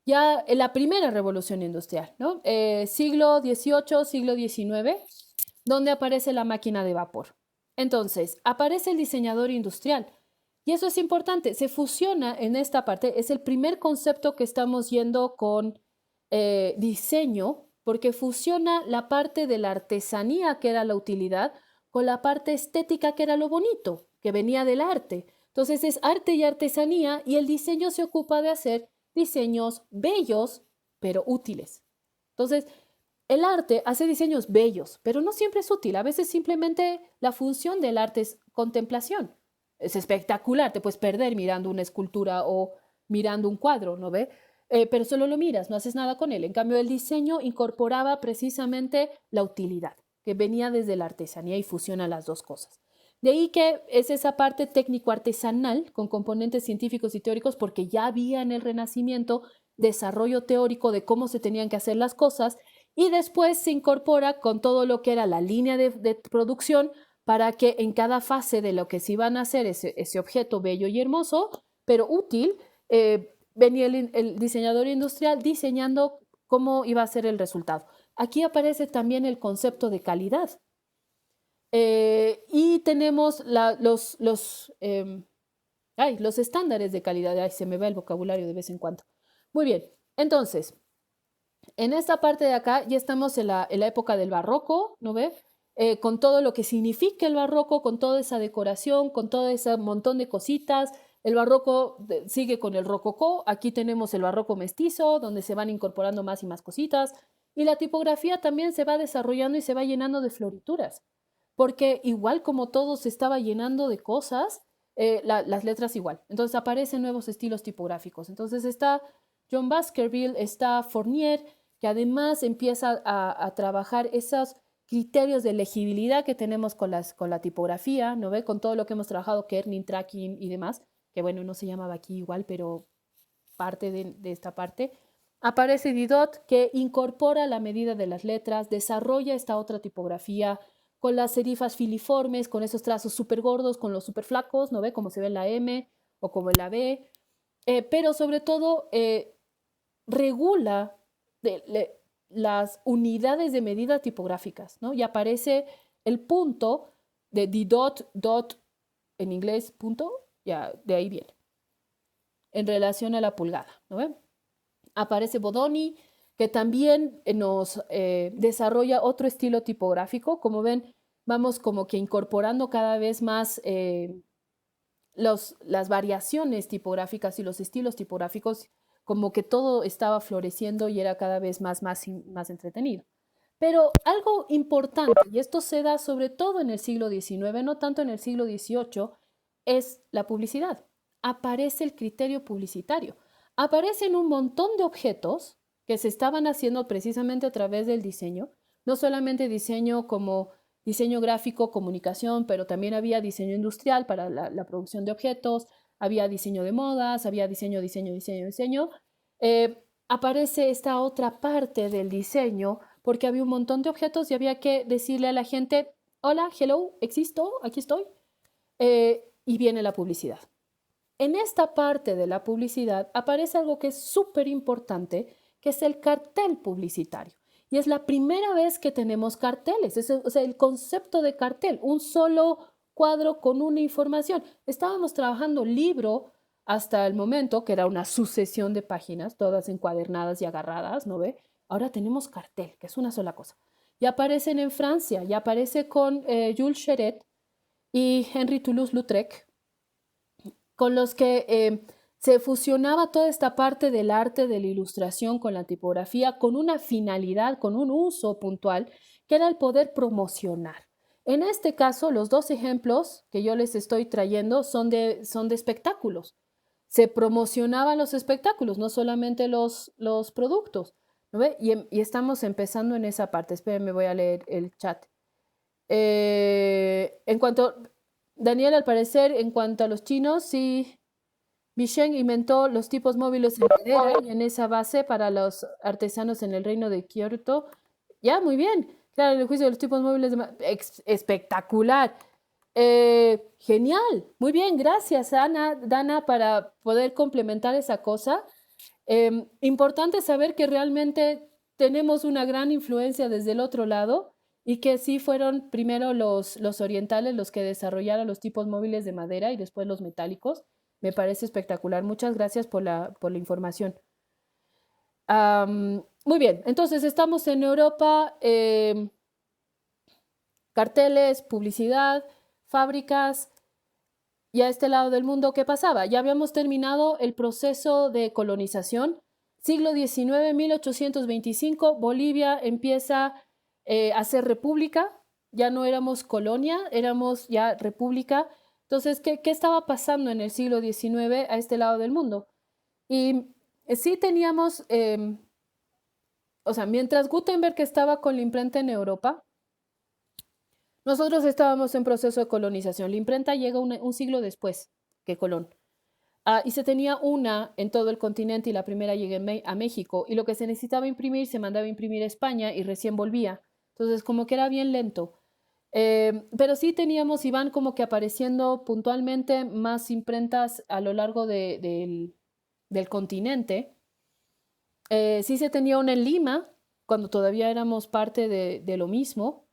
ya en la primera revolución industrial, ¿no? Siglo XVIII, siglo XIX, donde aparece la máquina de vapor. Entonces, aparece el diseñador industrial. Y eso es importante, se fusiona en esta parte, es el primer concepto que estamos yendo con diseño, porque fusiona la parte de la artesanía, que era la utilidad, con la parte estética, que era lo bonito, que venía del arte. Entonces es arte y artesanía y el diseño se ocupa de hacer diseños bellos, pero útiles. Entonces, el arte hace diseños bellos, pero no siempre es útil. A veces simplemente la función del arte es contemplación. Es espectacular, te puedes perder mirando una escultura o mirando un cuadro, ¿no ve? Pero solo lo miras, no haces nada con él. En cambio, el diseño incorporaba precisamente la utilidad, que venía desde la artesanía y fusiona las dos cosas. De ahí que es esa parte técnico-artesanal con componentes científicos y teóricos, porque ya había en el Renacimiento desarrollo teórico de cómo se tenían que hacer las cosas y después se incorpora con todo lo que era la línea de producción para que en cada fase de lo que se iban a hacer ese objeto bello y hermoso, pero útil, venía el diseñador industrial diseñando cómo iba a ser el resultado. Aquí aparece también el concepto de calidad. Y tenemos los estándares de calidad. Ay, se me va el vocabulario de vez en cuando. Muy bien, entonces, en esta parte de acá ya estamos en la época del barroco, ¿no ve? Con todo lo que significa el barroco, con toda esa decoración, con todo ese montón de cositas. El barroco sigue con el rococó. Aquí tenemos el barroco mestizo, donde se van incorporando más y más cositas. Y la tipografía también se va desarrollando y se va llenando de florituras. Porque igual como todo se estaba llenando de cosas, las letras igual. Entonces aparecen nuevos estilos tipográficos. Entonces está John Baskerville, está Fournier, que además empieza a trabajar esos criterios de legibilidad que tenemos con la tipografía, ¿no ve? Con todo lo que hemos trabajado, kerning, tracking y demás, que bueno, no se llamaba aquí igual, pero parte de esta parte. Aparece Didot, que incorpora la medida de las letras, desarrolla esta otra tipografía con las serifas filiformes, con esos trazos súper gordos, con los súper flacos, ¿no ve? Como se ve en la M o como en la B, pero sobre todo regula las unidades de medida tipográficas, ¿no? Y aparece el punto de dot, en inglés, punto, ya de ahí viene, en relación a la pulgada, ¿no ven? Aparece Bodoni, que también nos desarrolla otro estilo tipográfico. Como ven, vamos como que incorporando cada vez más las variaciones tipográficas y los estilos tipográficos, como que todo estaba floreciendo y era cada vez más entretenido. Pero algo importante, y esto se da sobre todo en el siglo XIX, no tanto en el siglo XVIII, es la publicidad. Aparece el criterio publicitario. Aparecen un montón de objetos que se estaban haciendo precisamente a través del diseño, no solamente diseño como diseño gráfico, comunicación, pero también había diseño industrial para la producción de objetos, había diseño de modas, había diseño, aparece esta otra parte del diseño porque había un montón de objetos y había que decirle a la gente, hola, hello, existo, aquí estoy, y viene la publicidad. En esta parte de la publicidad aparece algo que es súper importante, que es el cartel publicitario. Y es la primera vez que tenemos carteles, o sea, el concepto de cartel, un solo cuadro con una información. Estábamos trabajando libro hasta el momento, que era una sucesión de páginas, todas encuadernadas y agarradas, ¿no ve? Ahora tenemos cartel, que es una sola cosa. Y aparecen en Francia, y aparece con Jules Cheret y Henry Toulouse-Lautrec, con los que se fusionaba toda esta parte del arte de la ilustración con la tipografía, con una finalidad, con un uso puntual, que era el poder promocionar. En este caso, los dos ejemplos que yo les estoy trayendo son de espectáculos. Se promocionaban los espectáculos, no solamente los productos. ¿No ve? Y estamos empezando en esa parte. Espérenme, voy a leer el chat. En cuanto, Daniel, al parecer, en cuanto a los chinos, sí, Bicheng inventó los tipos móviles en madera y en esa base para los artesanos en el reino de Kioto. Ya, muy bien. Claro, el juicio de los tipos móviles de espectacular. Genial. Muy bien, gracias, Dana, para poder complementar esa cosa. Importante saber que realmente tenemos una gran influencia desde el otro lado y que sí fueron primero los orientales los que desarrollaron los tipos móviles de madera y después los metálicos. Me parece espectacular. Muchas gracias por la información. Muy bien, entonces estamos en Europa, carteles, publicidad, fábricas, y a este lado del mundo, ¿qué pasaba? Ya habíamos terminado el proceso de colonización. Siglo XIX, 1825, Bolivia empieza a ser república. Ya no éramos colonia, éramos ya república. Entonces, ¿qué estaba pasando en el siglo XIX a este lado del mundo? Y sí teníamos, o sea, mientras Gutenberg estaba con la imprenta en Europa, nosotros estábamos en proceso de colonización. La imprenta llega un siglo después que Colón. Y se tenía una en todo el continente y la primera llega a México. Y lo que se necesitaba imprimir se mandaba a imprimir a España y recién volvía. Entonces, como que era bien lento. Pero sí teníamos, y van como que apareciendo puntualmente más imprentas a lo largo del continente. Sí se tenía una en Lima, cuando todavía éramos parte de lo mismo,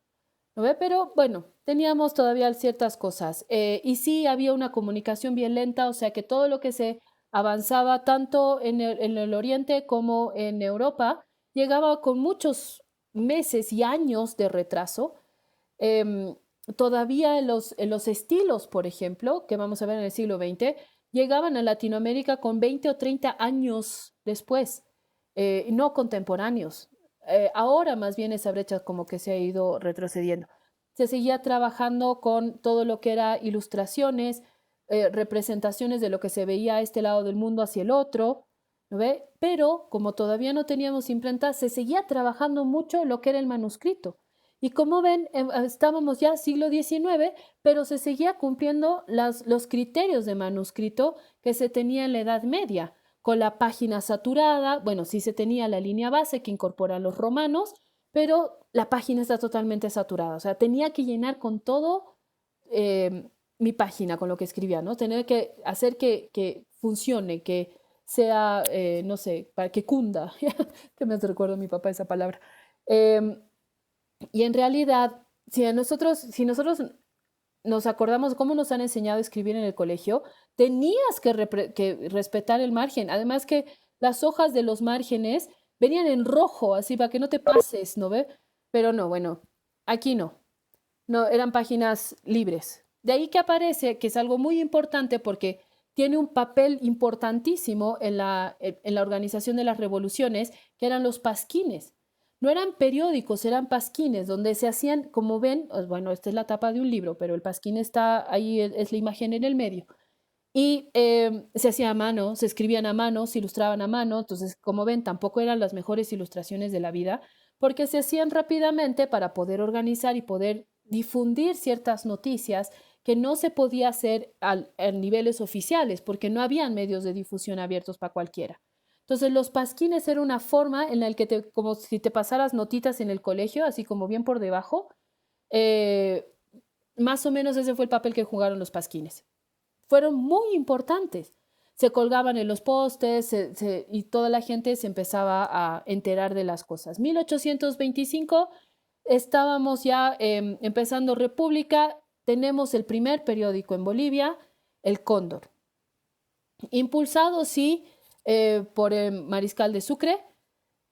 ¿no ve? Pero bueno, teníamos todavía ciertas cosas. Y sí había una comunicación bien lenta, o sea que todo lo que se avanzaba tanto en el Oriente como en Europa llegaba con muchos meses y años de retraso. Todavía en los estilos, por ejemplo, que vamos a ver en el siglo XX, llegaban a Latinoamérica con 20 o 30 años después, no contemporáneos. Ahora más bien esa brecha como que se ha ido retrocediendo. Se seguía trabajando con todo lo que era ilustraciones, representaciones de lo que se veía a este lado del mundo hacia el otro, ¿no ve? Pero como todavía no teníamos imprenta, se seguía trabajando mucho lo que era el manuscrito. Y como ven, estábamos ya siglo XIX, pero se seguía cumpliendo los criterios de manuscrito que se tenía en la Edad Media, con la página saturada. Bueno, sí se tenía la línea base que incorporan los romanos, pero la página está totalmente saturada. O sea, tenía que llenar con todo mi página, con lo que escribía, ¿no? Tenía que hacer que funcione, que sea, no sé, para que cunda. Que me recuerdo a mi papá esa palabra. Y en realidad, si nosotros nos acordamos cómo nos han enseñado a escribir en el colegio, tenías que respetar el margen. Además que las hojas de los márgenes venían en rojo, así para que no te pases, ¿no ve? Pero no, bueno, aquí no. No, eran páginas libres. De ahí que aparece, que es algo muy importante porque tiene un papel importantísimo en la organización de las revoluciones, que eran los pasquines. No eran periódicos, eran pasquines, donde se hacían, como ven, bueno, esta es la tapa de un libro, pero el pasquín está ahí, es la imagen en el medio. Y se hacía a mano, se escribían a mano, se ilustraban a mano, entonces, como ven, tampoco eran las mejores ilustraciones de la vida, porque se hacían rápidamente para poder organizar y poder difundir ciertas noticias que no se podía hacer a niveles oficiales porque no habían medios de difusión abiertos para cualquiera. Entonces, los pasquines era una forma en la que como si te pasaras notitas en el colegio, así como bien por debajo. eh, Más o menos ese fue el papel que jugaron los pasquines. Fueron muy importantes. Se colgaban en los postes y toda la gente se empezaba a enterar de las cosas. 1825 estábamos ya empezando República, tenemos el primer periódico en Bolivia, El Cóndor, impulsado, sí, por el Mariscal de Sucre,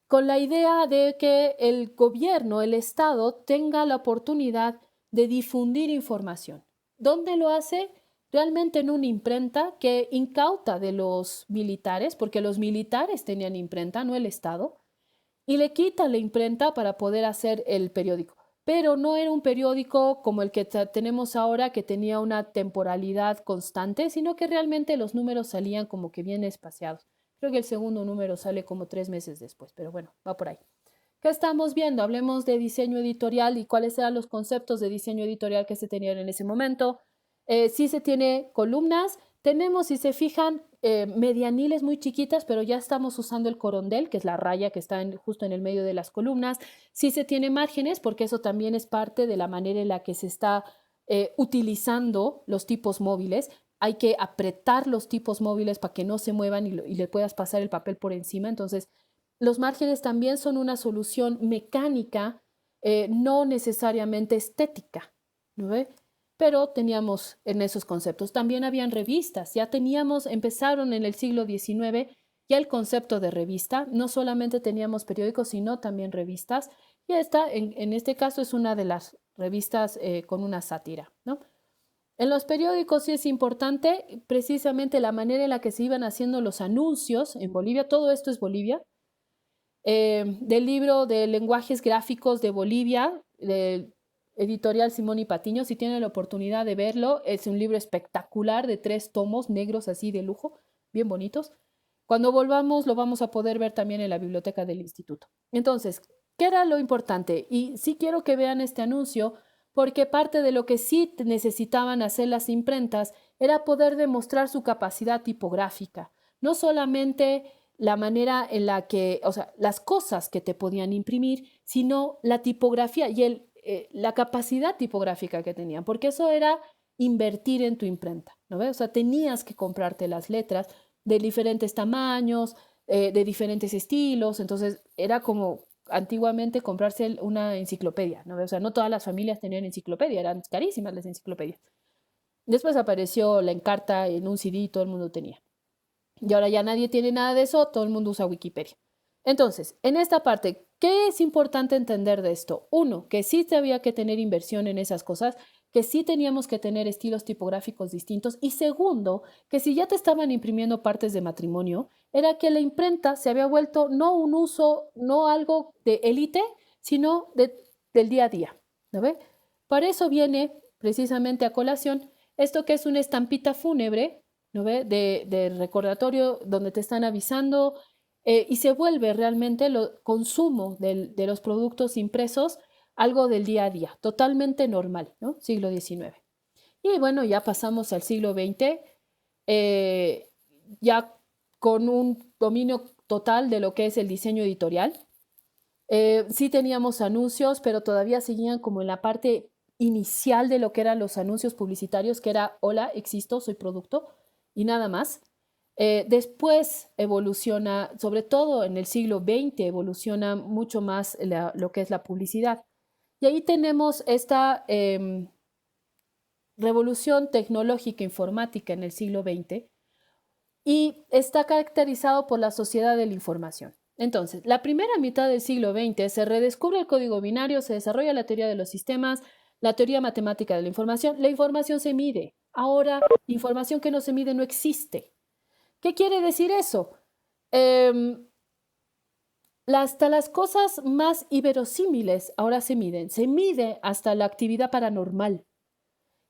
con la idea de que el gobierno, el Estado, tenga la oportunidad de difundir información. ¿Dónde lo hace? Realmente en una imprenta que incauta de los militares, porque los militares tenían imprenta, no el Estado, y le quita la imprenta para poder hacer el periódico. Pero no era un periódico como el que tenemos ahora, que tenía una temporalidad constante, sino que realmente los números salían como que bien espaciados. Creo que el segundo número sale como 3 meses después, pero bueno, va por ahí. ¿Qué estamos viendo? Hablemos de diseño editorial y cuáles eran los conceptos de diseño editorial que se tenían en ese momento. Sí se tiene columnas, tenemos, si se fijan, medianiles muy chiquitas, pero ya estamos usando el corondel, que es la raya que está justo en el medio de las columnas. Sí se tiene márgenes, porque eso también es parte de la manera en la que se está utilizando los tipos móviles. Hay que apretar los tipos móviles para que no se muevan y le puedas pasar el papel por encima. Entonces, los márgenes también son una solución mecánica, no necesariamente estética, ¿no ve? Pero teníamos en esos conceptos. También habían revistas, ya teníamos, empezaron en el siglo XIX ya el concepto de revista, no solamente teníamos periódicos, sino también revistas, y esta, en este caso, es una de las revistas con una sátira, ¿no? En los periódicos sí es importante precisamente la manera en la que se iban haciendo los anuncios en Bolivia, todo esto es Bolivia, del libro de lenguajes gráficos de Bolivia, del editorial Simón y Patiño. Si tienen la oportunidad de verlo, es un libro espectacular de 3 tomos negros así de lujo, bien bonitos. Cuando volvamos lo vamos a poder ver también en la biblioteca del instituto. Entonces, ¿qué era lo importante? Y sí quiero que vean este anuncio porque parte de lo que sí necesitaban hacer las imprentas era poder demostrar su capacidad tipográfica, no solamente la manera en la que, o sea, las cosas que te podían imprimir, sino la tipografía y la capacidad tipográfica que tenían, porque eso era invertir en tu imprenta, ¿no ves? O sea, tenías que comprarte las letras de diferentes tamaños, de diferentes estilos, entonces era como antiguamente comprarse una enciclopedia, ¿no ves? O sea, no todas las familias tenían enciclopedia, eran carísimas las enciclopedias. Después apareció la Encarta en un CD y todo el mundo tenía. Y ahora ya nadie tiene nada de eso, todo el mundo usa Wikipedia. Entonces, en esta parte, ¿qué es importante entender de esto? Uno, que sí había que tener inversión en esas cosas, que sí teníamos que tener estilos tipográficos distintos. Y segundo, que si ya te estaban imprimiendo partes de matrimonio, era que la imprenta se había vuelto no un uso, no algo de élite, sino del día a día. ¿No ve? Para eso viene precisamente a colación esto que es una estampita fúnebre, ¿no ve? De recordatorio donde te están avisando y se vuelve realmente el consumo de los productos impresos algo del día a día, totalmente normal, ¿no? Siglo XIX. Y bueno, ya pasamos al siglo XX, ya con un dominio total de lo que es el diseño editorial. Sí teníamos anuncios, pero todavía seguían como en la parte inicial de lo que eran los anuncios publicitarios, que era, hola, existo, soy producto, y nada más. Después evoluciona, sobre todo en el siglo XX, evoluciona mucho más lo que es la publicidad. Y ahí tenemos esta revolución tecnológica informática en el siglo XX y está caracterizado por la sociedad de la información. Entonces, la primera mitad del siglo XX se redescubre el código binario, se desarrolla la teoría de los sistemas, la teoría matemática de la información se mide. Ahora, información que no se mide no existe. ¿Qué quiere decir eso? Hasta las cosas más inverosímiles ahora se miden. Se mide hasta la actividad paranormal.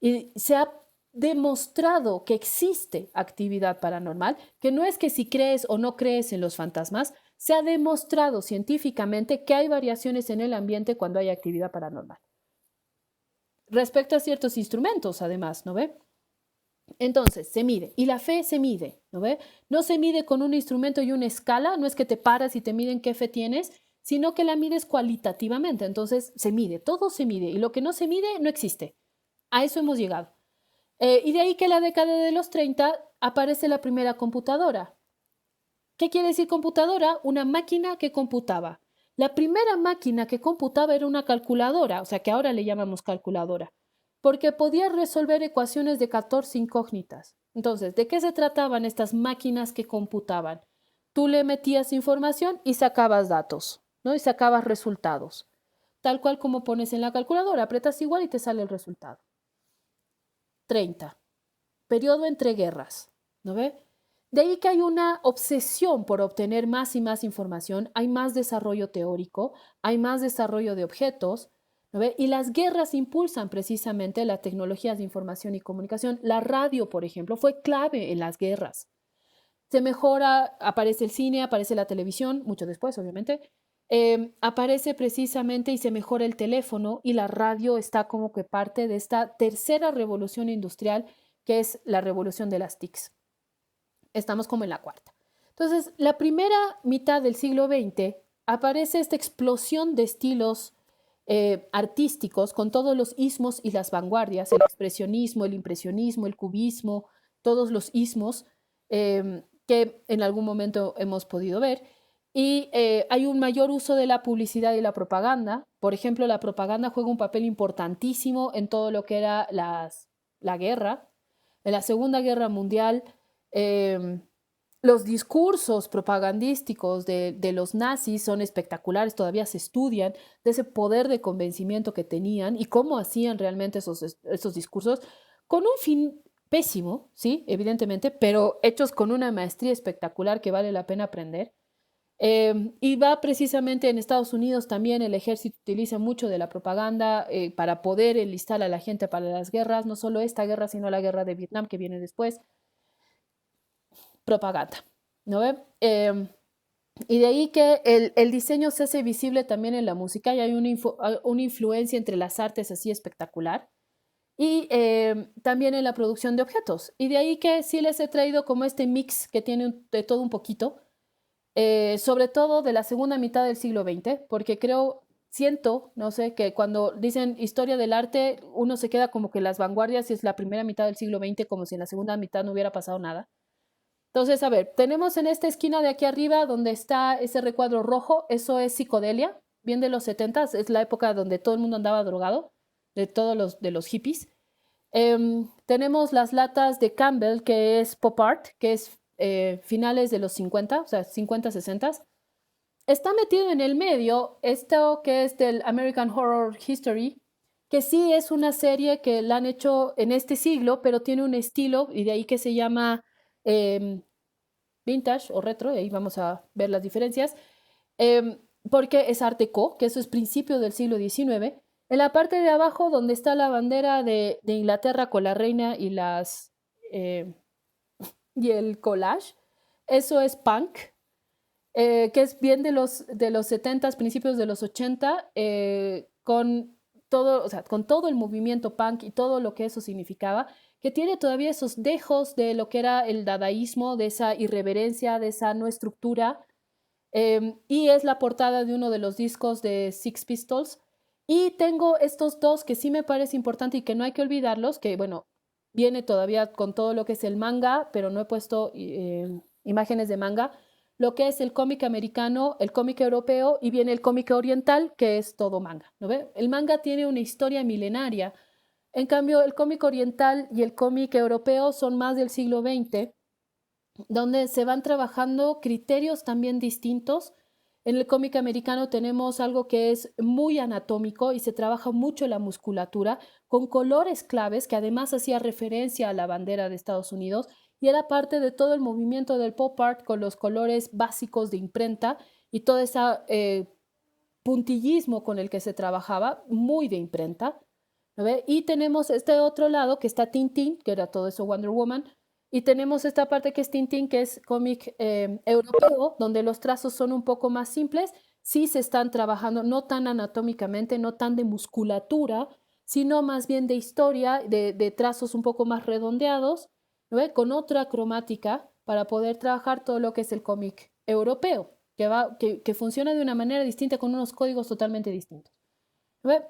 Y se ha demostrado que existe actividad paranormal, que no es que si crees o no crees en los fantasmas, se ha demostrado científicamente que hay variaciones en el ambiente cuando hay actividad paranormal. respecto a ciertos instrumentos, además, ¿no ve? Entonces, se mide. Y la fe se mide, ¿no ve? No se mide con un instrumento y una escala, no es que te paras y te miden qué fe tienes, sino que la mides cualitativamente. Entonces, se mide, todo se mide. Y lo que no se mide, no existe. A eso hemos llegado. Y de ahí que en la década de los 30 aparece la primera computadora. ¿Qué quiere decir computadora? Una máquina que computaba. La primera máquina que computaba era una calculadora, o sea que ahora le llamamos calculadora, porque podía resolver ecuaciones de 14 incógnitas. Entonces, ¿de qué se trataban estas máquinas que computaban? Tú le metías información y sacabas datos, ¿no? Y sacabas resultados. Tal cual como pones en la calculadora, apretas igual y te sale el resultado. 30. Periodo entre guerras, ¿no ve? De ahí que hay una obsesión por obtener más y más información, hay más desarrollo teórico, hay más desarrollo de objetos, ¿no ve? Y las guerras impulsan precisamente las tecnologías de información y comunicación. La radio, por ejemplo, fue clave en las guerras. Se mejora, aparece el cine, aparece la televisión, mucho después, obviamente. Aparece precisamente y se mejora el teléfono y la radio está como que parte de esta tercera revolución industrial que es la revolución de las TICs. Estamos como en la cuarta. Entonces, la primera mitad del siglo XX aparece esta explosión de estilos artísticos con todos los ismos y las vanguardias, el expresionismo, el impresionismo, el cubismo, todos los ismos que en algún momento hemos podido ver. Y hay un mayor uso de la publicidad y la propaganda. Por ejemplo, la propaganda juega un papel importantísimo en todo lo que era la guerra. En la Segunda Guerra Mundial, eh, los discursos propagandísticos de los nazis son espectaculares, todavía se estudian de ese poder de convencimiento que tenían y cómo hacían realmente esos discursos con un fin pésimo, sí, evidentemente, pero hechos con una maestría espectacular que vale la pena aprender. Y va precisamente en Estados Unidos también el ejército utiliza mucho de la propaganda para poder enlistar a la gente para las guerras, no solo esta guerra, sino la guerra de Vietnam que viene después. Propaganda, ¿no ve? Y de ahí que el diseño se hace visible también en la música y hay una influencia entre las artes así espectacular y también en la producción de objetos. Y de ahí que sí les he traído como este mix que tiene de todo un poquito, sobre todo de la segunda mitad del siglo XX, porque siento, no sé, que cuando dicen historia del arte, uno se queda como que las vanguardias es la primera mitad del siglo XX, como si en la segunda mitad no hubiera pasado nada. Entonces, a ver, tenemos en esta esquina de aquí arriba donde está ese recuadro rojo, eso es psicodelia, bien de los 70s, es la época donde todo el mundo andaba drogado, de todos los hippies. Tenemos las latas de Campbell, que es pop art, que es finales de los 50, o sea, 50, 60. Está metido en el medio esto que es del American Horror History, que sí es una serie que la han hecho en este siglo, pero tiene un estilo, y de ahí que se llama vintage o retro, y ahí vamos a ver las diferencias, porque es Art Deco, que eso es principio del siglo XIX. En la parte de abajo, donde está la bandera de Inglaterra con la reina eh, y el collage, eso es punk, que es bien de los 70s, principios de los 80, con todo, o sea, con todo el movimiento punk y todo lo que eso significaba, que tiene todavía esos dejos de lo que era el dadaísmo, de esa irreverencia, de esa no estructura, y es la portada de uno de los discos de Six Pistols. Y tengo estos dos que sí me parece importante y que no hay que olvidarlos, que bueno, viene todavía con todo lo que es el manga, pero no he puesto imágenes de manga, lo que es el cómic americano, el cómic europeo y viene el cómic oriental, que es todo manga, ¿no ve? El manga tiene una historia milenaria, en cambio el cómic oriental y el cómic europeo son más del siglo XX, donde se van trabajando criterios también distintos. En el cómic americano tenemos algo que es muy anatómico y se trabaja mucho la musculatura con colores claves que además hacía referencia a la bandera de Estados Unidos y era parte de todo el movimiento del pop art con los colores básicos de imprenta y todo ese puntillismo con el que se trabajaba, muy de imprenta. ¿No ve? Y tenemos este otro lado que está Tintín, que era todo eso Wonder Woman, y tenemos esta parte que es Tintín, que es cómic europeo, donde los trazos son un poco más simples, sí se están trabajando no tan anatómicamente, no tan de musculatura, sino más bien de historia, de trazos un poco más redondeados, ¿no ve? Con otra cromática para poder trabajar todo lo que es el cómic europeo, que funciona de una manera distinta con unos códigos totalmente distintos. ¿No ve?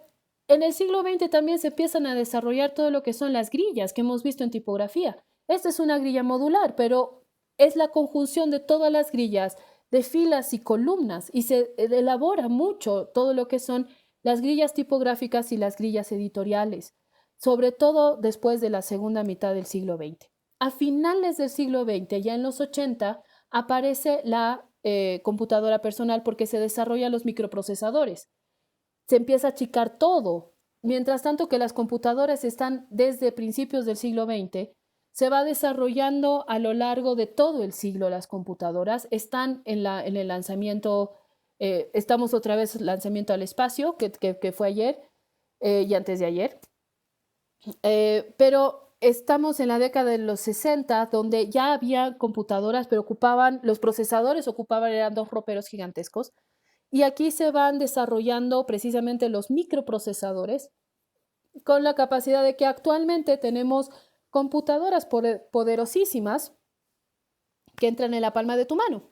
En el siglo XX también se empiezan a desarrollar todo lo que son las grillas que hemos visto en tipografía. Esta es una grilla modular, pero es la conjunción de todas las grillas de filas y columnas y se elabora mucho todo lo que son las grillas tipográficas y las grillas editoriales, sobre todo después de la segunda mitad del siglo XX. A finales del siglo XX, ya en los 80, aparece la computadora personal porque se desarrollan los microprocesadores. Se empieza a achicar todo. Mientras tanto que las computadoras están desde principios del siglo XX, se va desarrollando a lo largo de todo el siglo las computadoras. Están en el lanzamiento, estamos otra vez lanzamiento al espacio, que fue ayer y antes de ayer. Pero estamos en la década de los 60, donde ya había computadoras, pero los procesadores eran dos roperos gigantescos. Y aquí se van desarrollando precisamente los microprocesadores con la capacidad de que actualmente tenemos computadoras poderosísimas que entran en la palma de tu mano,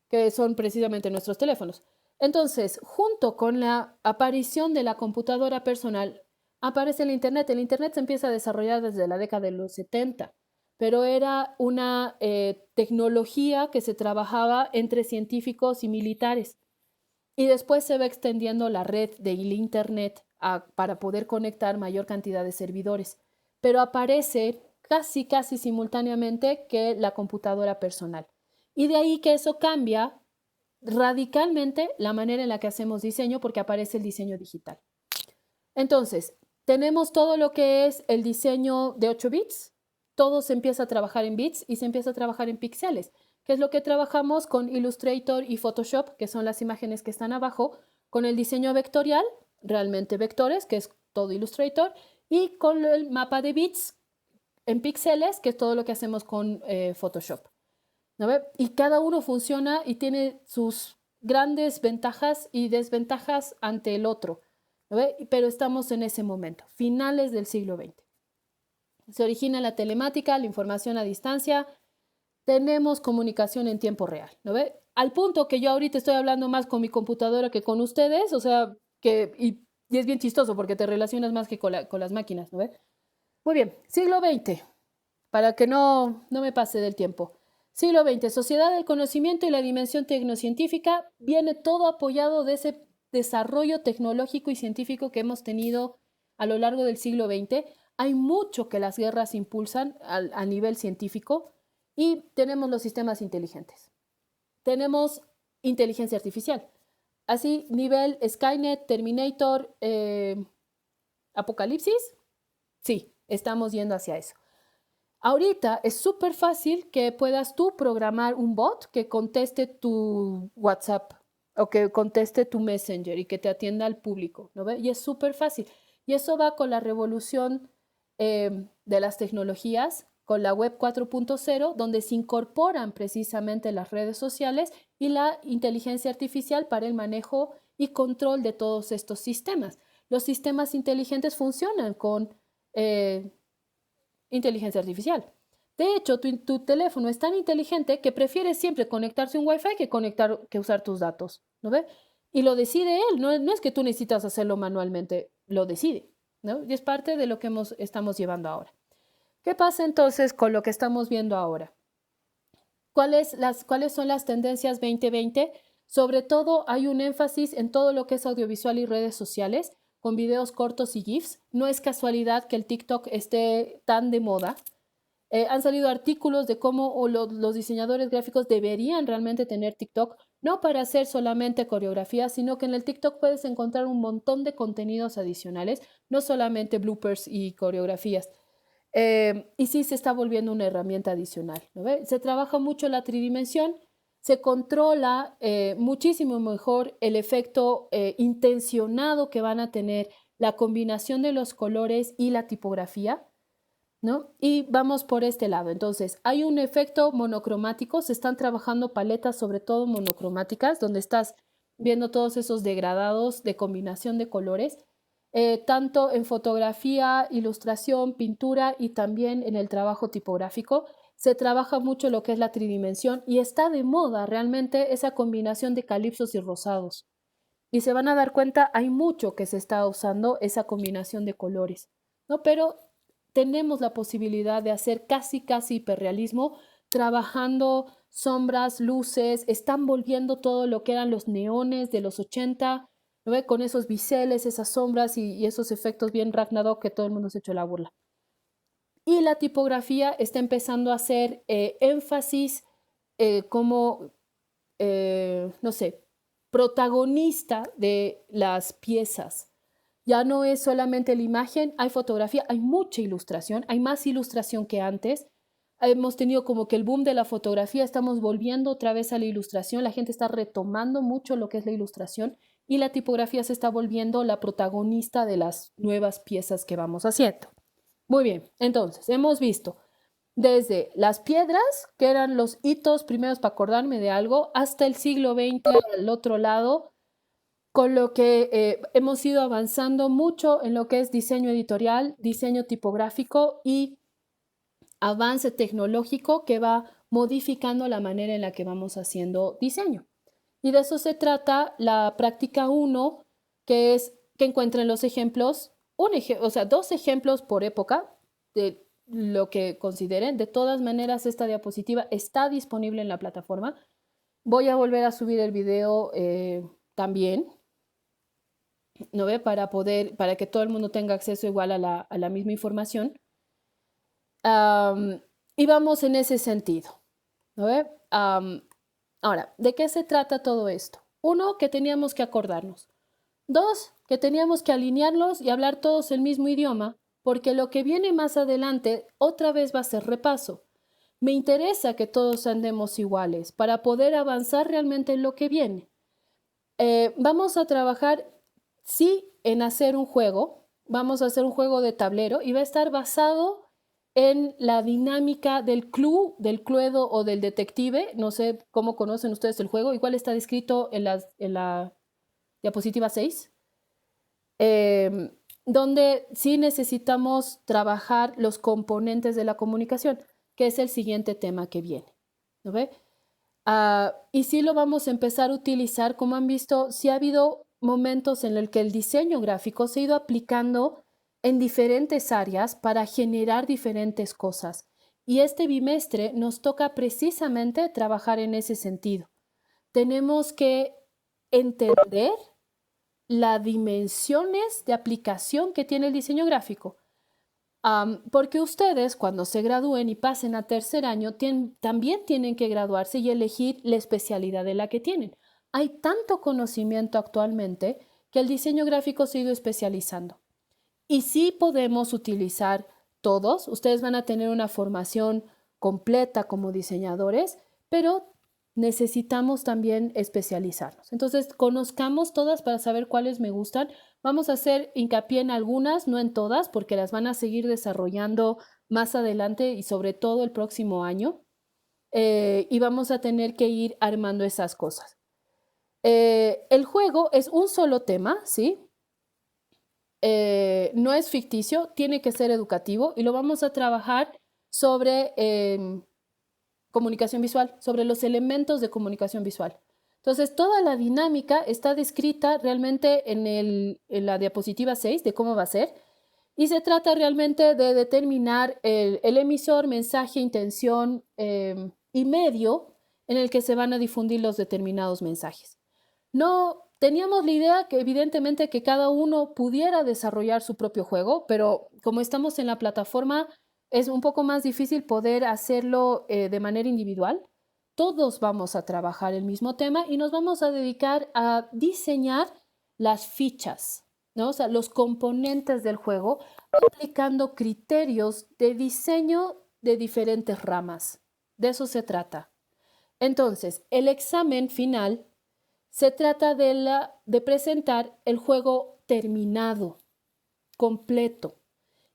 que son precisamente nuestros teléfonos. Entonces, junto con la aparición de la computadora personal, aparece el Internet. El Internet se empieza a desarrollar desde la década de los 70, pero era una tecnología que se trabajaba entre científicos y militares. Y después se va extendiendo la red del Internet para poder conectar mayor cantidad de servidores. Pero aparece casi simultáneamente que la computadora personal. Y de ahí que eso cambia radicalmente la manera en la que hacemos diseño porque aparece el diseño digital. Entonces, tenemos todo lo que es el diseño de 8 bits, todo se empieza a trabajar en bits y se empieza a trabajar en píxeles, que es lo que trabajamos con Illustrator y Photoshop, que son las imágenes que están abajo, con el diseño vectorial, realmente vectores, que es todo Illustrator, y con el mapa de bits en píxeles, que es todo lo que hacemos con Photoshop. ¿No ve? Y cada uno funciona y tiene sus grandes ventajas y desventajas ante el otro. ¿No ve? Pero estamos en ese momento, finales del siglo XX. Se origina la telemática, la información a distancia, tenemos comunicación en tiempo real, ¿no ve? Al punto que yo ahorita estoy hablando más con mi computadora que con ustedes, o sea, y es bien chistoso porque te relacionas más que con las máquinas, ¿no ve? Muy bien, siglo XX, para que no me pase del tiempo. Siglo XX, sociedad del conocimiento y la dimensión tecnocientífica, viene todo apoyado de ese desarrollo tecnológico y científico que hemos tenido a lo largo del siglo XX. Hay mucho que las guerras impulsan a nivel científico y tenemos los sistemas inteligentes. Tenemos inteligencia artificial. Así, nivel Skynet, Terminator, Apocalipsis, sí, estamos yendo hacia eso. Ahorita es súper fácil que puedas tú programar un bot que conteste tu WhatsApp o que conteste tu Messenger y que te atienda al público, ¿no ve? Y es súper fácil. Y eso va con la revolución de las tecnologías, con la web 4.0, donde se incorporan precisamente las redes sociales y la inteligencia artificial para el manejo y control de todos estos sistemas. Los sistemas inteligentes funcionan con inteligencia artificial. De hecho, tu teléfono es tan inteligente que prefiere siempre conectarse a un Wi-Fi que usar tus datos, ¿no ve? Y lo decide él, no es que tú necesitas hacerlo manualmente, lo decide, ¿no? Y es parte de lo que estamos llevando ahora. ¿Qué pasa entonces con lo que estamos viendo ahora? ¿Cuáles son las tendencias 2020? Sobre todo hay un énfasis en todo lo que es audiovisual y redes sociales, con videos cortos y GIFs. No es casualidad que el TikTok esté tan de moda. Han salido artículos de cómo los diseñadores gráficos deberían realmente tener TikTok, no para hacer solamente coreografías, sino que en el TikTok puedes encontrar un montón de contenidos adicionales, no solamente bloopers y coreografías. Y sí se está volviendo una herramienta adicional, ¿no ve? Se trabaja mucho la tridimensión, se controla muchísimo mejor el efecto intencionado que van a tener la combinación de los colores y la tipografía, ¿no? Y vamos por este lado. Entonces, hay un efecto monocromático, se están trabajando paletas sobre todo monocromáticas, donde estás viendo todos esos degradados de combinación de colores. tanto en fotografía, ilustración, pintura y también en el trabajo tipográfico. Se trabaja mucho lo que es la tridimensión y está de moda realmente esa combinación de calipsos y rosados. Y se van a dar cuenta, hay mucho que se está usando esa combinación de colores, ¿no? Pero tenemos la posibilidad de hacer casi, casi hiperrealismo, trabajando sombras, luces, están volviendo todo lo que eran los neones de los 80, ¿no ve? Con esos biseles, esas sombras y esos efectos bien Ragnarok que todo el mundo se echó la burla. Y la tipografía está empezando a hacer énfasis como, no sé, protagonista de las piezas. Ya no es solamente la imagen, hay fotografía, hay mucha ilustración, hay más ilustración que antes. Hemos tenido como que el boom de la fotografía, estamos volviendo otra vez a la ilustración, la gente está retomando mucho lo que es la ilustración y la tipografía se está volviendo la protagonista de las nuevas piezas que vamos haciendo. Muy bien, entonces hemos visto desde las piedras, que eran los hitos primeros para acordarme de algo, hasta el siglo XX al otro lado, con lo que hemos ido avanzando mucho en lo que es diseño editorial, diseño tipográfico y avance tecnológico que va modificando la manera en la que vamos haciendo diseño. Y de eso se trata la práctica 1, que es que encuentren los ejemplos, o sea, 2 ejemplos por época de lo que consideren. De todas maneras, esta diapositiva está disponible en la plataforma. Voy a volver a subir el video también, ¿no ve? Para que todo el mundo tenga acceso igual a la misma información. Y vamos en ese sentido, ¿no ve? Ahora, ¿de qué se trata todo esto? 1, que teníamos que acordarnos. 2, que teníamos que alinearlos y hablar todos el mismo idioma, porque lo que viene más adelante otra vez va a ser repaso. Me interesa que todos andemos iguales para poder avanzar realmente en lo que viene. Vamos a trabajar, sí, en hacer un juego. Vamos a hacer un juego de tablero y va a estar basado en la dinámica del clue, del cluedo o del detective. No sé cómo conocen ustedes el juego. Igual está descrito en la diapositiva 6. Donde sí necesitamos trabajar los componentes de la comunicación, que es el siguiente tema que viene, ¿no ve? Y sí lo vamos a empezar a utilizar, como han visto, sí ha habido momentos en el que el diseño gráfico se ha ido aplicando en diferentes áreas para generar diferentes cosas. Y este bimestre nos toca precisamente trabajar en ese sentido. Tenemos que entender las dimensiones de aplicación que tiene el diseño gráfico. Porque ustedes cuando se gradúen y pasen a tercer año también tienen que graduarse y elegir la especialidad de la que tienen. Hay tanto conocimiento actualmente que el diseño gráfico se ha ido especializando. Y sí podemos utilizar todos. Ustedes van a tener una formación completa como diseñadores, pero necesitamos también especializarnos. Entonces, conozcamos todas para saber cuáles me gustan. Vamos a hacer hincapié en algunas, no en todas, porque las van a seguir desarrollando más adelante y sobre todo el próximo año. Y vamos a tener que ir armando esas cosas. El juego es un solo tema, ¿sí? No es ficticio, tiene que ser educativo y lo vamos a trabajar sobre comunicación visual, sobre los elementos de comunicación visual. Entonces, toda la dinámica está descrita realmente en la diapositiva 6 de cómo va a ser y se trata realmente de determinar el emisor, mensaje, intención y medio en el que se van a difundir los determinados mensajes. No teníamos la idea que evidentemente que cada uno pudiera desarrollar su propio juego, pero como estamos en la plataforma, es un poco más difícil poder hacerlo de manera individual. Todos vamos a trabajar el mismo tema y nos vamos a dedicar a diseñar las fichas, ¿no? O sea, los componentes del juego, aplicando criterios de diseño de diferentes ramas. De eso se trata. Entonces, el examen final se trata de presentar el juego terminado, completo.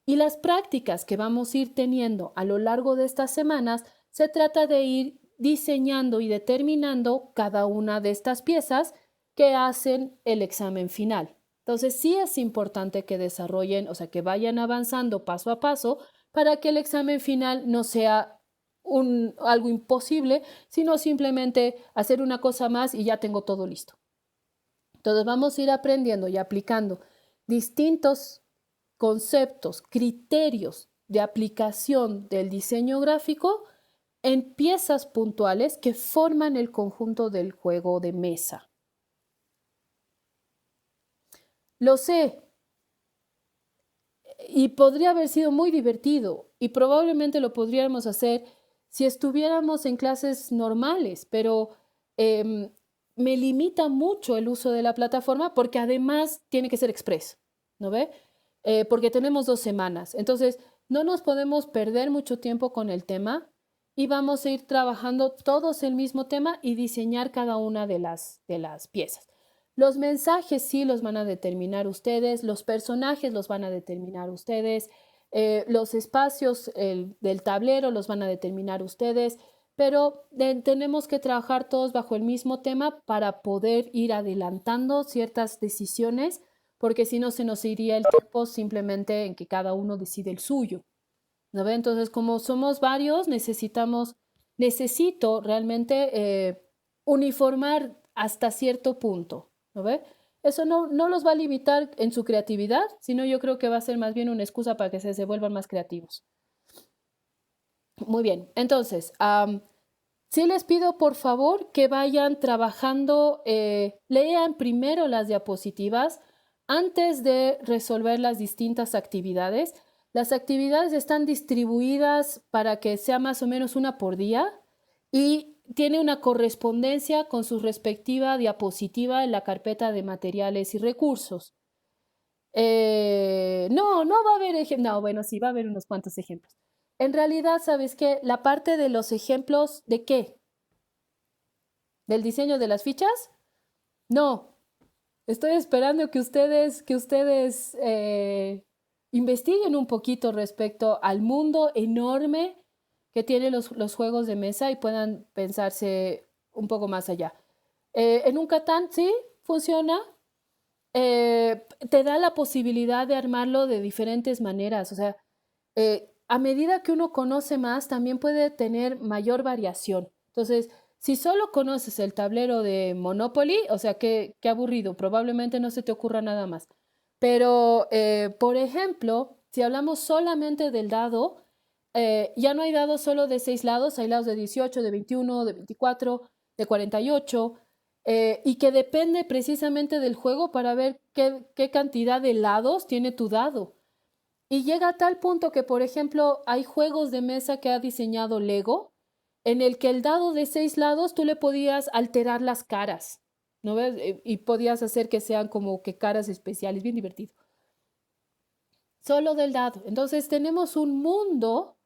Y las prácticas que vamos a ir teniendo a lo largo de estas semanas, se trata de ir diseñando y determinando cada una de estas piezas que hacen el examen final. Entonces, sí es importante que desarrollen, o sea, que vayan avanzando paso a paso para que el examen final no sea algo imposible, sino simplemente hacer una cosa más y ya tengo todo listo. Entonces, vamos a ir aprendiendo y aplicando distintos conceptos, criterios de aplicación del diseño gráfico en piezas puntuales que forman el conjunto del juego de mesa. Lo sé, y podría haber sido muy divertido y probablemente lo podríamos hacer si estuviéramos en clases normales, pero me limita mucho el uso de la plataforma porque además tiene que ser express, ¿no ve? Porque tenemos 2 semanas. Entonces, no nos podemos perder mucho tiempo con el tema y vamos a ir trabajando todos el mismo tema y diseñar cada una de las piezas. Los mensajes sí los van a determinar ustedes, los personajes los van a determinar ustedes, los espacios del tablero los van a determinar ustedes, pero tenemos que trabajar todos bajo el mismo tema para poder ir adelantando ciertas decisiones, porque si no se nos iría el tiempo simplemente en que cada uno decide el suyo, ¿no ve? Entonces, como somos varios, necesito realmente uniformar hasta cierto punto, ¿no ve? Eso no los va a limitar en su creatividad, sino yo creo que va a ser más bien una excusa para que se vuelvan más creativos. Muy bien, entonces, sí les pido por favor que vayan trabajando, lean primero las diapositivas antes de resolver las distintas actividades. Las actividades están distribuidas para que sea más o menos una por día y tiene una correspondencia con su respectiva diapositiva en la carpeta de materiales y recursos. No va a haber ejemplos. No, bueno, sí, va a haber unos cuantos ejemplos. En realidad, ¿sabes qué? La parte de los ejemplos, ¿de qué? ¿Del diseño de las fichas? No. Estoy esperando que ustedes investiguen un poquito respecto al mundo enorme que tienen los juegos de mesa y puedan pensarse un poco más allá. En un Catán, sí, funciona. Te da la posibilidad de armarlo de diferentes maneras. O sea, a medida que uno conoce más, también puede tener mayor variación. Entonces, si solo conoces el tablero de Monopoly, o sea, qué aburrido, probablemente no se te ocurra nada más. Pero, por ejemplo, si hablamos solamente del dado, ya no hay dados solo de 6 lados, hay lados de 18, de 21, de 24, de 48, y que depende precisamente del juego para ver qué cantidad de lados tiene tu dado. Y llega a tal punto que, por ejemplo, hay juegos de mesa que ha diseñado Lego, en el que el dado de 6 lados tú le podías alterar las caras, ¿no ves? Y podías hacer que sean como que caras especiales, bien divertido. Solo del dado. Entonces tenemos un mundo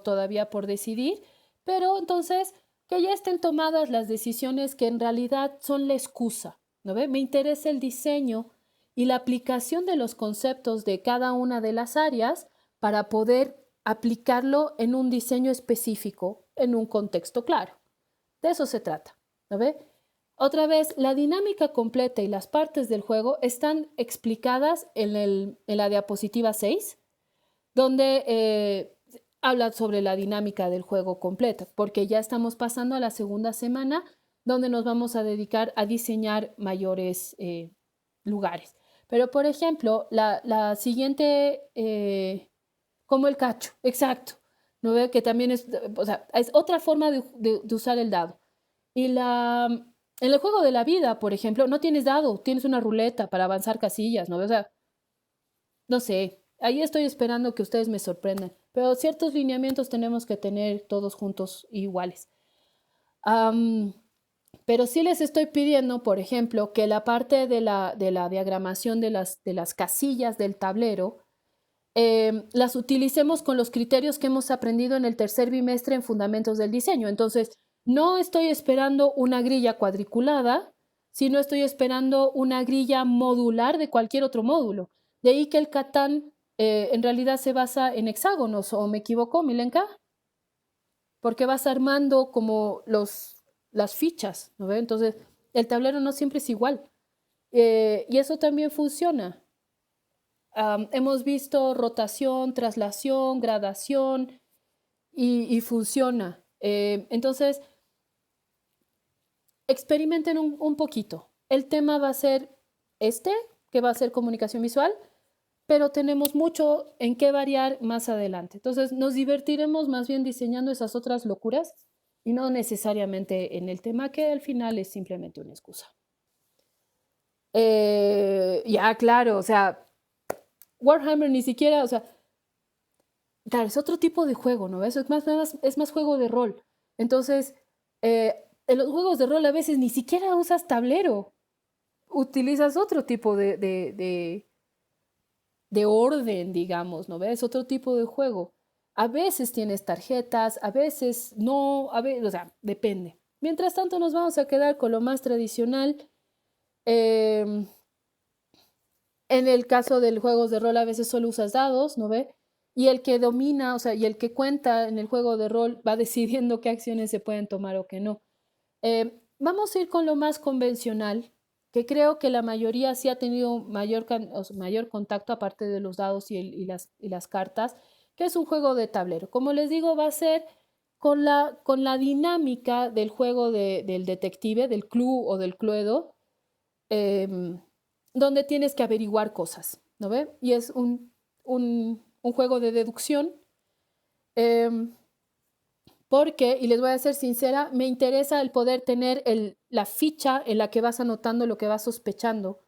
todavía por decidir, pero entonces que ya estén tomadas las decisiones que en realidad son la excusa, ¿no ve? Me interesa el diseño y la aplicación de los conceptos de cada una de las áreas para poder aplicarlo en un diseño específico, en un contexto claro. De eso se trata, ¿no ve? Otra vez, la dinámica completa y las partes del juego están explicadas en la diapositiva 6, donde habla sobre la dinámica del juego completa, porque ya estamos pasando a la segunda semana, donde nos vamos a dedicar a diseñar mayores lugares. Pero, por ejemplo, la siguiente, como el cacho, exacto, ¿no ve? Que también es, o sea, es otra forma de usar el dado. Y en el juego de la vida, por ejemplo, no tienes dado, tienes una ruleta para avanzar casillas, ¿no? O sea, no sé, ahí estoy esperando que ustedes me sorprendan, pero ciertos lineamientos tenemos que tener todos juntos iguales. Am, pero sí les estoy pidiendo, por ejemplo, que la parte de la diagramación de las casillas del tablero las utilicemos con los criterios que hemos aprendido en el tercer bimestre en Fundamentos del Diseño. Entonces, no estoy esperando una grilla cuadriculada, sino estoy esperando una grilla modular de cualquier otro módulo. De ahí que el Catán en realidad se basa en hexágonos, ¿o me equivoco, Milenka? Porque vas armando como las fichas, ¿no ve? Entonces, el tablero no siempre es igual. Y eso también funciona. Hemos visto rotación, traslación, gradación y funciona. Entonces, experimenten un poquito. El tema va a ser que va a ser comunicación visual, pero tenemos mucho en qué variar más adelante. Entonces, nos divertiremos más bien diseñando esas otras locuras y no necesariamente en el tema que al final es simplemente una excusa. Ya, claro, o sea, Warhammer ni siquiera, o sea, claro, es otro tipo de juego, ¿no? Eso es más juego de rol. Entonces, en los juegos de rol a veces ni siquiera usas tablero, utilizas otro tipo de orden, digamos, ¿no ves? Otro tipo de juego. A veces tienes tarjetas, a veces no, o sea, depende. Mientras tanto, nos vamos a quedar con lo más tradicional. Em, en el caso de los juegos de rol, a veces solo usas dados, ¿no ve? Y el que domina, o sea, y el que cuenta en el juego de rol va decidiendo qué acciones se pueden tomar o qué no. Vamos a ir con lo más convencional, que creo que la mayoría sí ha tenido mayor contacto aparte de los dados y las cartas, que es un juego de tablero. Como les digo, va a ser con la dinámica del juego del detective, del Clue o del Cluedo, em, donde tienes que averiguar cosas, ¿no ve? Y es un juego de deducción. em, Porque, y les voy a ser sincera, me interesa el poder tener la ficha en la que vas anotando lo que vas sospechando,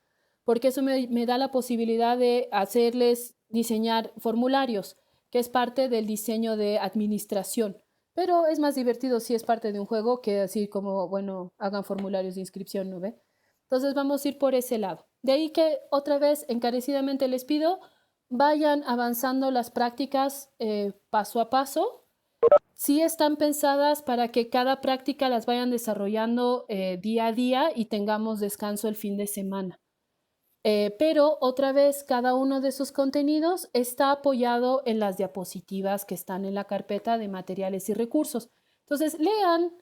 porque eso me da la posibilidad de hacerles diseñar formularios, que es parte del diseño de administración. Pero es más divertido si es parte de un juego que así como, bueno, hagan formularios de inscripción, ¿no ve? Entonces vamos a ir por ese lado. De ahí que otra vez encarecidamente les pido, vayan avanzando las prácticas paso a paso. Sí están pensadas para que cada práctica las vayan desarrollando día a día y tengamos descanso el fin de semana. Pero otra vez, cada uno de esos contenidos está apoyado en las diapositivas que están en la carpeta de materiales y recursos. Entonces, lean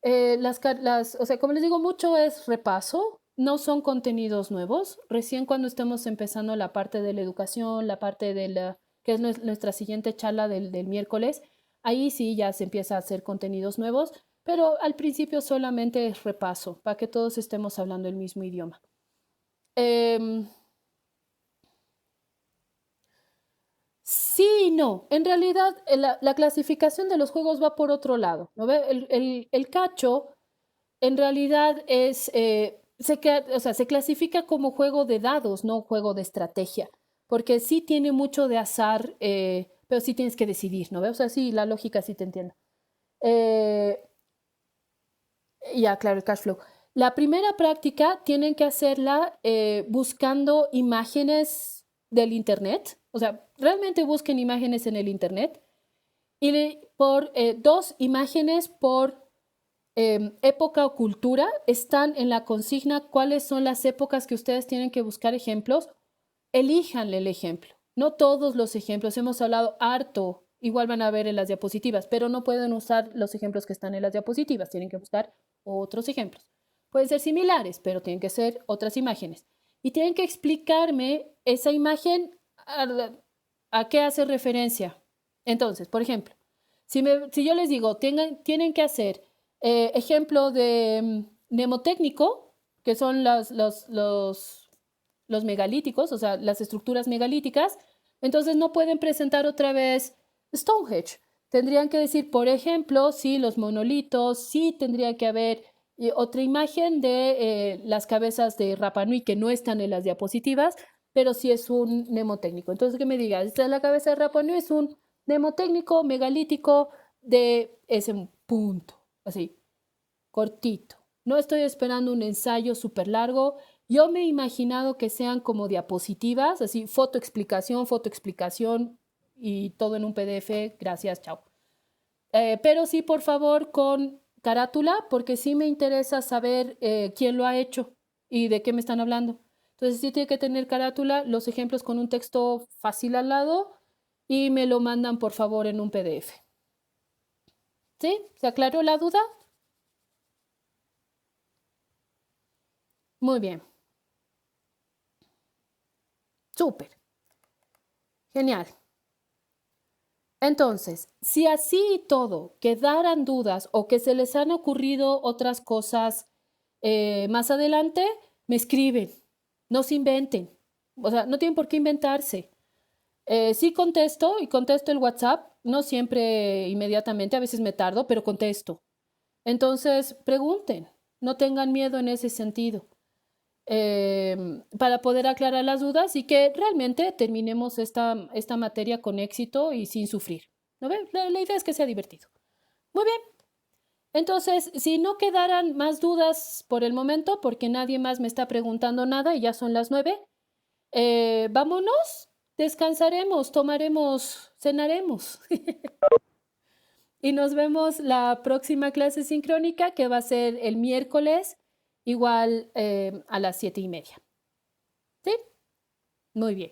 o sea, como les digo, mucho es repaso, no son contenidos nuevos. Recién cuando estemos empezando la parte de la educación, la parte de que es nuestra siguiente charla del miércoles, ahí sí ya se empieza a hacer contenidos nuevos, pero al principio solamente es repaso, para que todos estemos hablando el mismo idioma. Sí y no. En realidad, la clasificación de los juegos va por otro lado, ¿no ve? El cacho en realidad o sea, se clasifica como juego de dados, no juego de estrategia, porque sí tiene mucho de azar, pero sí tienes que decidir, ¿no ve? O sea, sí, la lógica sí te entiendo. Eh, ya, claro, el cash flow. La primera práctica tienen que hacerla buscando imágenes del Internet. O sea, realmente busquen imágenes en el Internet y por 2 imágenes por época o cultura están en la consigna cuáles son las épocas que ustedes tienen que buscar ejemplos. Elíjanle el ejemplo. No todos los ejemplos, hemos hablado harto, igual van a ver en las diapositivas, pero no pueden usar los ejemplos que están en las diapositivas, tienen que buscar otros ejemplos. Pueden ser similares, pero tienen que ser otras imágenes. Y tienen que explicarme esa imagen a qué hace referencia. Entonces, por ejemplo, si yo les digo, tienen que hacer ejemplo de mnemotécnico, que son los megalíticos, o sea, las estructuras megalíticas, entonces no pueden presentar otra vez Stonehenge. Tendrían que decir, por ejemplo, sí, los monolitos, sí tendría que haber otra imagen de las cabezas de Rapa Nui que no están en las diapositivas, pero sí es un mnemotécnico. Entonces, que me diga, esta es la cabeza de Rapa Nui, es un mnemotécnico megalítico de ese punto, así, cortito. No estoy esperando un ensayo súper largo. Yo me he imaginado que sean como diapositivas, así, foto explicación y todo en un PDF. Gracias, chao. Pero sí, por favor, con carátula, porque sí me interesa saber quién lo ha hecho y de qué me están hablando. Entonces sí tiene que tener carátula, los ejemplos con un texto fácil al lado y me lo mandan, por favor, en un PDF. ¿Sí? ¿Se aclaró la duda? Muy bien. Súper. Genial. Entonces, si así y todo quedaran dudas o que se les han ocurrido otras cosas más adelante, me escriben, no se inventen, o sea, no tienen por qué inventarse. Sí contesto y contesto el WhatsApp, no siempre inmediatamente, a veces me tardo, pero contesto. Entonces, pregunten, no tengan miedo en ese sentido, para poder aclarar las dudas y que realmente terminemos esta materia con éxito y sin sufrir. ¿No ven? La idea es que sea divertido. Muy bien. Entonces, si no quedaran más dudas por el momento, porque nadie más me está preguntando nada y ya son las 9, vámonos, descansaremos, tomaremos, cenaremos. Y nos vemos la próxima clase sincrónica que va a ser el miércoles, igual a las 7:30. ¿Sí? Muy bien.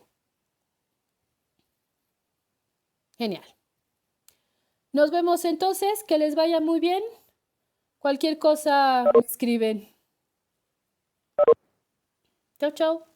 Genial. Nos vemos entonces, que les vaya muy bien. Cualquier cosa me escriben. Chao, chao.